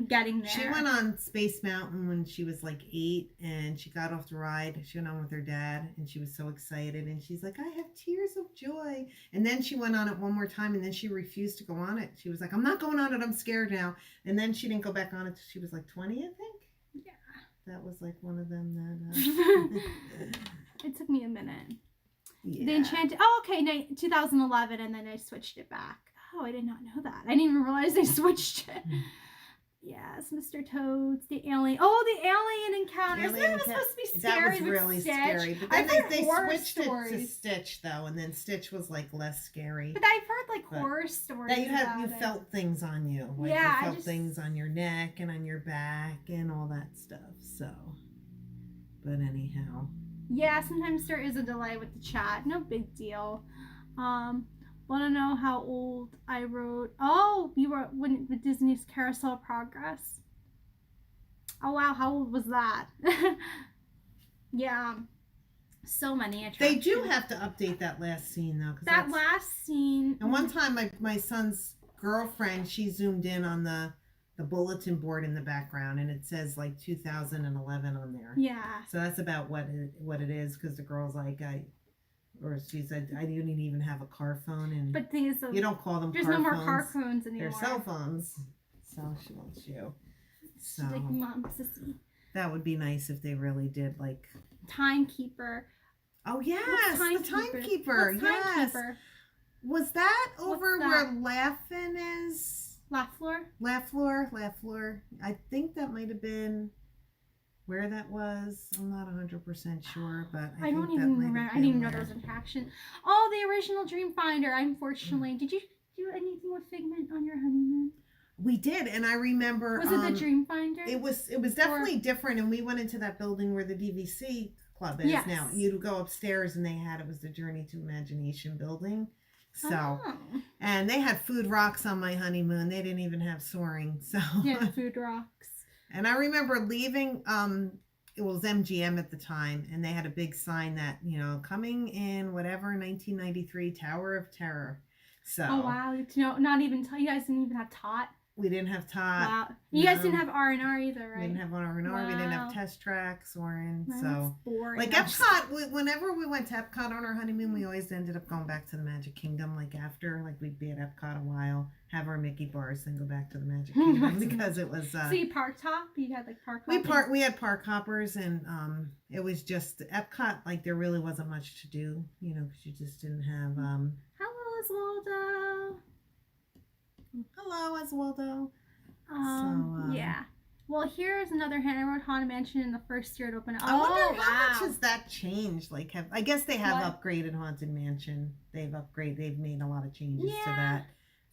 getting there. She went on Space Mountain when she was like 8, and she got off the ride. She went on with her dad, and she was so excited, and she's like, I have tears of joy. And then she went on it one more time, and then she refused to go on it. She was like, I'm not going on it. I'm scared now. And then she didn't go back on it till she was like 20, I think. Yeah. That was like one of them that... It took me a minute. Yeah. The Enchanted... 2011, and then I switched it back. Oh, I did not know that. I didn't even realize they switched it. Yes, Mr. Toad's, the alien. Oh, the alien encounters. That was supposed to be scary. That was really scary. But then they switched it to Stitch, though, and then Stitch was like less scary. But I've heard like horror stories. That you felt things on you. Like, you felt things on your neck and on your back and all that stuff. So, but anyhow. Yeah, sometimes there is a delay with the chat. No big deal. Want to know how old I wrote? Oh, you were with Disney's Carousel Progress. Oh wow, how old was that? Yeah, so many attractions. They do have to update that last scene though. That last scene. And one time, my son's girlfriend, she zoomed in on the bulletin board in the background, and it says like 2011 on there. Yeah. So that's about what it is, because the girl's like, she said, I didn't even have a car phone. And but thing is, you don't call them there's car no more phones. car phones anymore. They're cell phones. So she wants you. So like Mom Sissy. That would be nice if they really did like Timekeeper. Oh yes, the Timekeeper. Yes. Timekeeper? Was that over where Laugh-In is? Laughfleur. I think that might have been where that was. I'm not 100% sure, but I don't even remember. I didn't even know there was an attraction. Oh, the original Dreamfinder. Unfortunately, did you do anything with Figment on your honeymoon? We did, and I remember. Was it the Dreamfinder? It was definitely different, and we went into that building where the DVC club is now. You'd go upstairs, and it was the Journey to Imagination building. So, and they had food rocks on my honeymoon. They didn't even have soaring. So yeah, food rocks. And I remember leaving. It was MGM at the time, and they had a big sign that coming in whatever 1993 Tower of Terror. So. Oh wow! Not even you guys didn't even have Tot. We didn't have Tot. Wow. You guys didn't have R&R either, right? We didn't have R&R. Wow. We didn't have Test Track, Soarin'. Wow, so boring. Like Epcot, whenever we went to Epcot on our honeymoon, we always ended up going back to the Magic Kingdom. Like after, we'd be at Epcot a while, have our Mickey bars, then go back to the Magic Kingdom because it was. So you park hop? You had park hoppers? We had park hoppers, and it was just Epcot. There really wasn't much to do, because you just didn't have. Hello, Oswaldo. Hello, Oswaldo. Yeah. Well, here's another hand. I wrote Haunted Mansion in the first year it opened up. I wonder how much has that changed? I guess they have upgraded Haunted Mansion. They've made a lot of changes to that.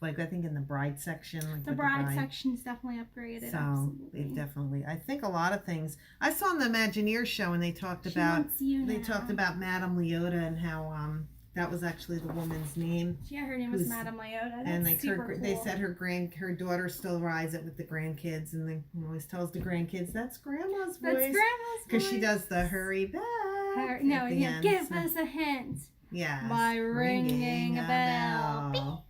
I think in the bride section. The bride section's definitely upgraded. So absolutely. They've definitely. I think a lot of things. I saw in the Imagineers show, and they talked about Madame Leota and how that was actually the woman's name. Yeah, her name was Madame Leota. That's and super cool. They said her daughter still rides it with the grandkids, and they always tells the grandkids, "That's Grandma's voice." That's Grandma's voice. Because she does the hurry back. Give us a hint. Yeah. By ringing a bell.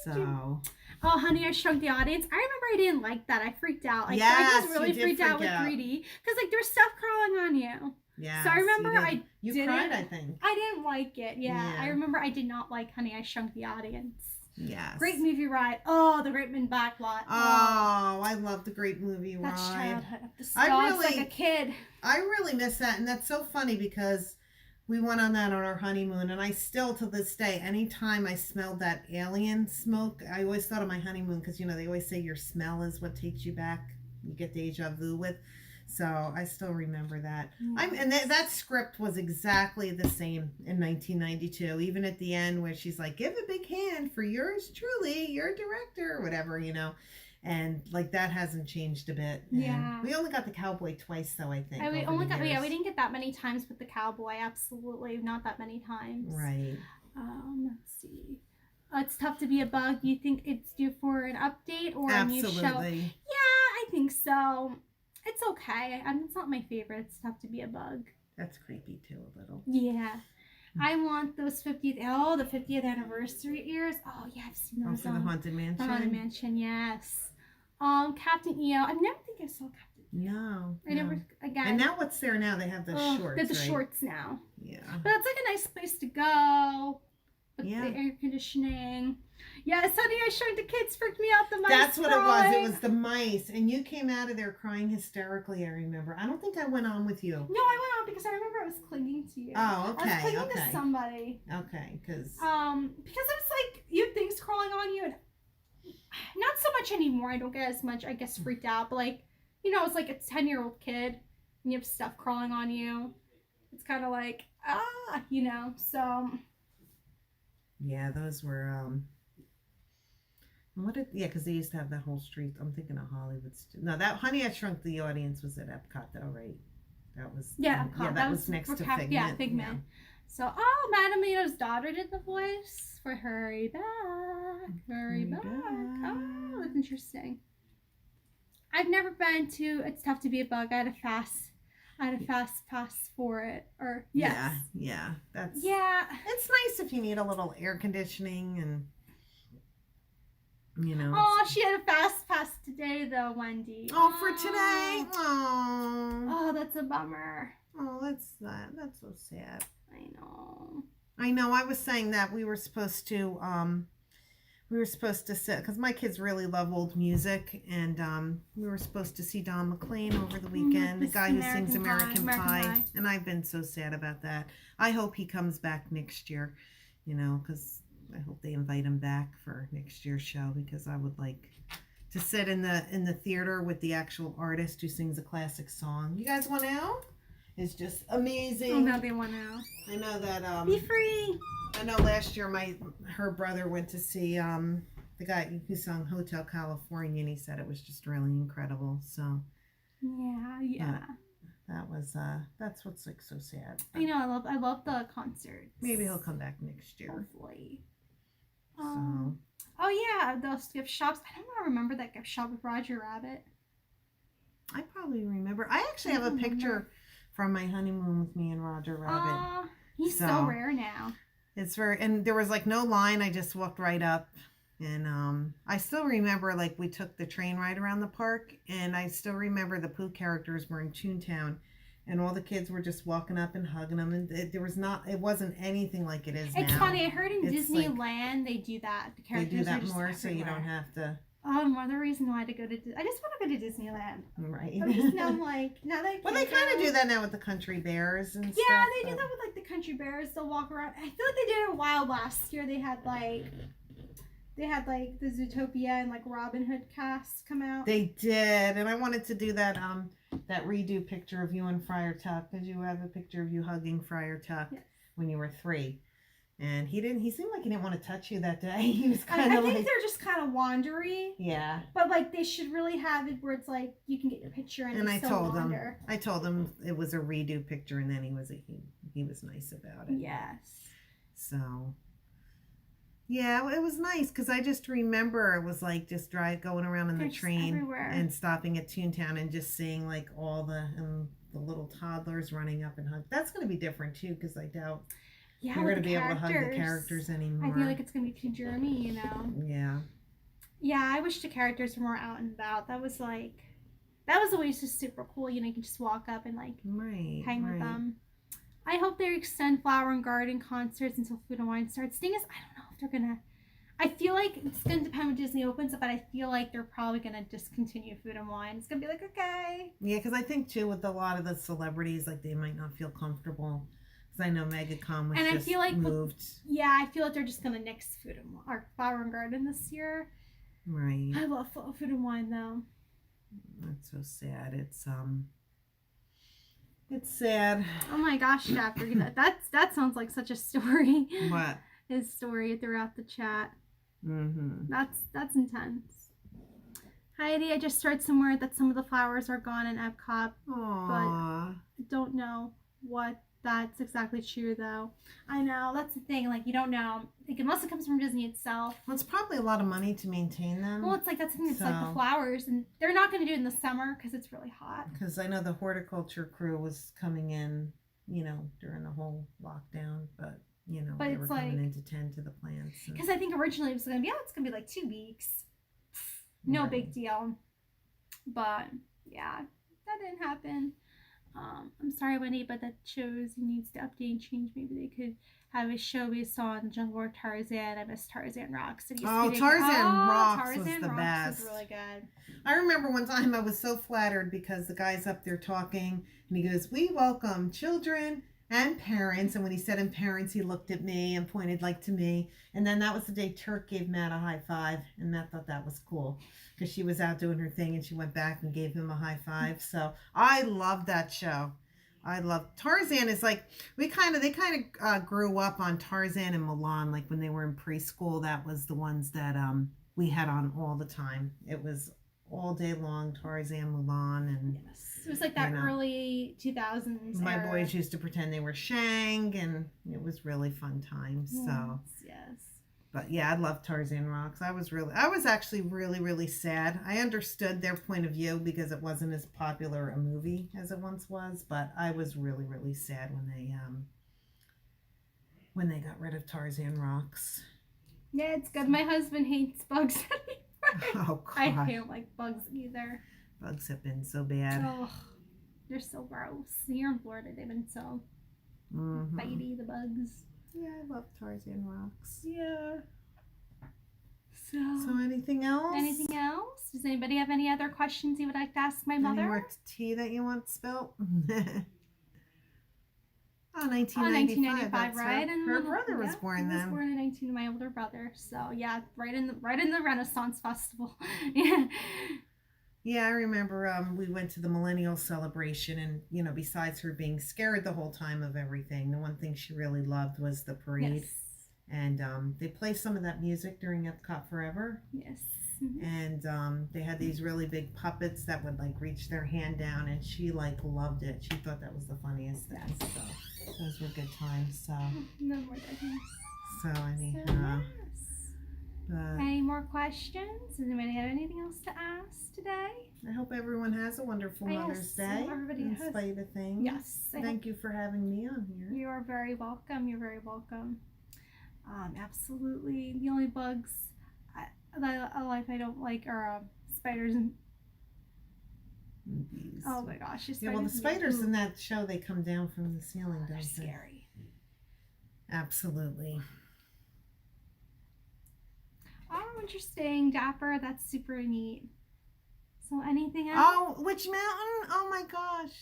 So. Oh, Honey, I Shrunk the Audience. I remember I didn't like that. I freaked out. Yes, I was really freaked out with 3D because there's stuff crawling on you. Yeah. So I remember you cried, I think. I didn't like it. Yeah. I remember I did not like Honey, I Shrunk the Audience. Yes. Great movie ride. Oh, the Great Man Backlot. Oh, I love the Great Movie Ride. That's childhood. The dogs like a kid. I really miss that, and that's so funny because we went on that on our honeymoon, and I still, to this day, anytime I smelled that alien smoke, I always thought of my honeymoon because, they always say your smell is what takes you back. You get deja vu with. So I still remember that. Yes. And that script was exactly the same in 1992. Even at the end where she's like, "Give a big hand for yours truly, your director," or whatever, And like that hasn't changed a bit. And we only got the cowboy twice, though. I think. We didn't get that many times with the cowboy. Absolutely, not that many times. Right. Let's see. It's Tough to Be a Bug. You think it's due for an update or a new show? Absolutely. Yeah, I think so. It's okay. It's not my favorite. It's Tough to Be a Bug. That's creepy too, a little. Yeah. I want those the 50th anniversary ears. Oh yeah, I've seen those. For the Haunted Mansion. The Haunted Mansion, yes. Captain EO. I never think I saw Captain EO. No. I never again. And now what's there now? They have the shorts. They have the shorts now. Yeah. But it's like a nice place to go. With the air conditioning. Yes, honey, I showed the kids freaked me out. The mice. That's what it was. It was the mice. And you came out of there crying hysterically, I remember. I don't think I went on with you. No, I went on because I remember I was clinging to you. Oh, okay. I was clinging to somebody. Okay, because it was like you had things crawling on you, and not so much anymore. I don't get as much, I guess, freaked out. But like, it's like a 10-year-old kid and you have stuff crawling on you. It's kind of like, so. Yeah, those were, because they used to have that whole street. I'm thinking of Hollywood. No, that Honey, I Shrunk the Audience was at Epcot, though, right? That was, Epcot. Yeah, that was next to Figment. Yeah, Figment. Yeah. So, Madame Leo's daughter did the voice for Hurry Back, Hurry Back. Oh, that's interesting. I've never been to It's Tough to Be a Bug. I had a fast pass for it. Or yes. Yeah. It's nice if you need a little air conditioning and Oh, she had a fast pass today though, Wendy. Oh, for today. Oh, that's a bummer. Oh, that's so sad. I know. I was saying that we were supposed to sit because my kids really love old music, and we were supposed to see Don McLean over the weekend, the guy who sings American Pie, and I've been so sad about that. I hope he comes back next year, because I hope they invite him back for next year's show, because I would like to sit in the theater with the actual artist who sings a classic song. You guys want out? It's just amazing. Oh, now they want out. I know that. Be free. I know last year her brother went to see the guy who sung Hotel California, and he said it was just really incredible. So yeah. That's what's like so sad. But, I love the concerts. Maybe he'll come back next year. Hopefully. So. Oh yeah, those gift shops. I don't remember that gift shop with Roger Rabbit. I probably remember. I actually have a picture from my honeymoon with me and Roger Rabbit. He's so rare now. It's and there was like no line. I just walked right up, and I still remember like we took the train ride around the park, and I still remember the Pooh characters were in Toontown, and all the kids were just walking up and hugging them, and it wasn't anything like it is now. It's funny. I heard in Disneyland they do that. The characters they do that more, everywhere. So you don't have to. Oh, more the reason why to go to. I just want to go to Disneyland. Right. But just now I'm like, now they. Well, they kind of do that now with the country bears and stuff. Yeah, they do that with like the country bears. They'll walk around. I feel like they did it a while last year. They had like the Zootopia and like Robin Hood cast come out. They did, and I wanted to do that redo picture of you and Friar Tuck. Did you have a picture of you hugging Friar Tuck when you were 3? And he seemed like he didn't want to touch you that day. He was kind of I think they're just kind of wandery. Yeah. But like they should really have it where it's like you can get your picture and I told him it was a redo picture, and then he was nice about it. Yes. So yeah, it was nice because I just remember it was like just going around in the train everywhere. And stopping at Toontown and just seeing like all the little toddlers running up and hug. That's going to be different too, because I doubt. Yeah, we're going to be able to hug the characters anymore. I feel like it's going to be too germy, Yeah. Yeah, I wish the characters were more out and about. That was always just super cool. You can just walk up and like hang with them. I hope they extend Flower and Garden concerts until Food and Wine starts. Thing is, I don't know if they're going to. I feel like it's going to depend when Disney opens it, but I feel like they're probably going to discontinue Food and Wine. It's going to be like, okay. Yeah, because I think too with a lot of the celebrities, like they might not feel comfortable. I know MegaCon was I feel like moved. I feel like they're just gonna nix Food and Wine or Flower and Garden this year. Right. I love Food and Wine though. That's so sad. It's It's sad. Oh my gosh, chapter. That sounds like such a story. What? His story throughout the chat. Mm-hmm. That's intense. Heidi, I just read somewhere that some of the flowers are gone in Epcot. Aww. But I don't know what that's exactly true, though. I know, that's the thing. Like, you don't know. Like, unless it comes from Disney itself. Well, it's probably a lot of money to maintain them. Well, it's like, that's the thing. It's like the flowers. And they're not going to do it in the summer because it's really hot. Because I know the horticulture crew was coming in, you know, during the whole lockdown. But, you know, they were coming in to tend to the plants. Because I think originally it was going to be, it's going to be like 2 weeks. No big deal. But, yeah, that didn't happen. I'm sorry, Wendy, but that shows he needs to update and change. Maybe they could have a show based on Jungle or Tarzan. I miss Tarzan Rocks. Tarzan Rocks was the best. Was really good. I remember one time I was so flattered because the guy's up there talking and he goes, "We welcome children and parents." And when he said "and parents," he looked at me and pointed like to me. And then that was the day Turk gave Matt a high five, and Matt thought that was cool because she was out doing her thing and she went back and gave him a high five. So I love that show. I love Tarzan. Is like they kind of grew up on Tarzan and Mulan. Like when they were in preschool, that was the ones that we had on all the time. It was all day long, Tarzan, Mulan, and yes, it was like that early 2000s. My boys used to pretend they were Shang, and it was really fun times. So yes. But yeah, I love Tarzan Rocks. I was actually really sad. I understood their point of view because it wasn't as popular a movie as it once was, but I was really sad when they got rid of Tarzan Rocks. Yeah, it's good. My husband hates bugs anymore. Oh, God. I don't like bugs either. Bugs have been so bad. Oh, they're so gross. Here in Florida, they've been so bitey, the bugs. Yeah, I love Tarzan Rocks. Yeah. So anything else? Anything else? Does anybody have any other questions you would like to ask my mother? Any more tea that you want spilled? 1995, right? Her brother was born then. He was born in 19, my older brother. So yeah, right in the Renaissance Festival. Yeah. Yeah, I remember we went to the Millennial Celebration, and you know, besides her being scared the whole time of everything, the one thing she really loved was the parade. Yes. And they play some of that music during Epcot Forever. Yes. And they had these really big puppets that would like reach their hand down, and she like loved it. She thought that was the funniest thing. Yes. So those were good times. So no more things. So anyhow. So, yes. Any more questions? Does anybody have anything else to ask today? I hope everyone has a wonderful Mother's Day. Everybody in has. spite of things. Yes. Thank you for having me on here. You are very welcome. You're very welcome. Absolutely. The only bugs I don't like are spiders and bees. Oh my gosh! Yeah, well, the spiders in that show, they come down from the ceiling, don't they? Scary. Absolutely. Oh, interesting, Dapper. That's super neat. So, anything else? Oh, Witch Mountain! Oh my gosh.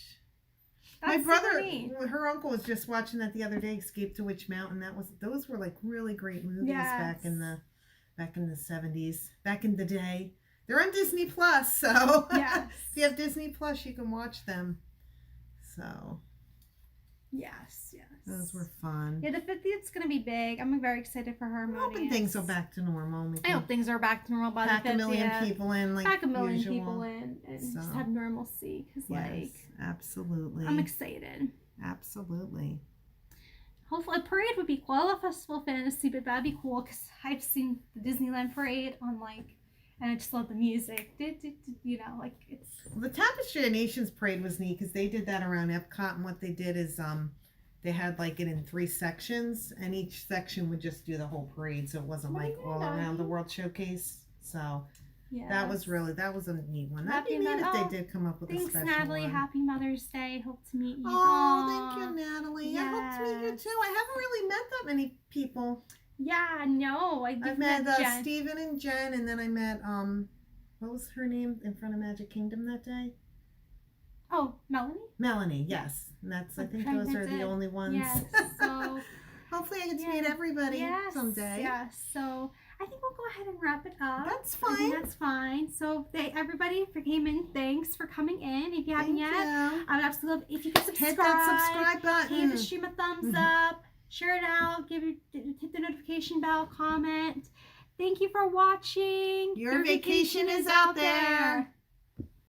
That's my brother, her uncle was just watching that the other day. Escape to Witch Mountain. Those were like really great movies back in the 70s, back in the day. They're on Disney Plus, so yes. If you have Disney Plus, you can watch them. So yes, those were fun. Yeah, the 50th's gonna be big. I'm very excited for her. I'm hoping things are back to normal. I hope things are back to normal by the 50th. Pack a million people in, like pack a million usual. People in, and just have normalcy. Because absolutely, I'm excited. Absolutely. Hopefully, a parade would be cool. I love Festival Fantasy, but that'd be cool because I've seen the Disneyland parade on and I just love the music. You know, like it's. Well, the Tapestry of Nations parade was neat because they did that around Epcot, and what they did is they had like it in 3 sections, and each section would just do the whole parade, so it wasn't like all around the World Showcase. So that was a neat one. That'd be neat if they did come up with a special one. Thanks, Natalie. Happy Mother's Day. Hope to meet you. Oh, thank you, Natalie. Yes. I hope to meet you too. I haven't really met that many people. Yeah, no. I've met Steven and Jen, and then I met what was her name in front of Magic Kingdom that day? Oh, Melanie? Melanie, yes. And I think those are the only ones. Yes. So hopefully hopefully I get to meet everybody someday. Yes. So I think we'll go ahead and wrap it up. That's fine. I think that's fine. So everybody for came in, thanks for coming in. If you haven't yet, I would absolutely love if you can subscribe. Hit that subscribe button. Give the stream a thumbs up. Share it out. Hit the notification bell. Comment. Thank you for watching. Your vacation is out there.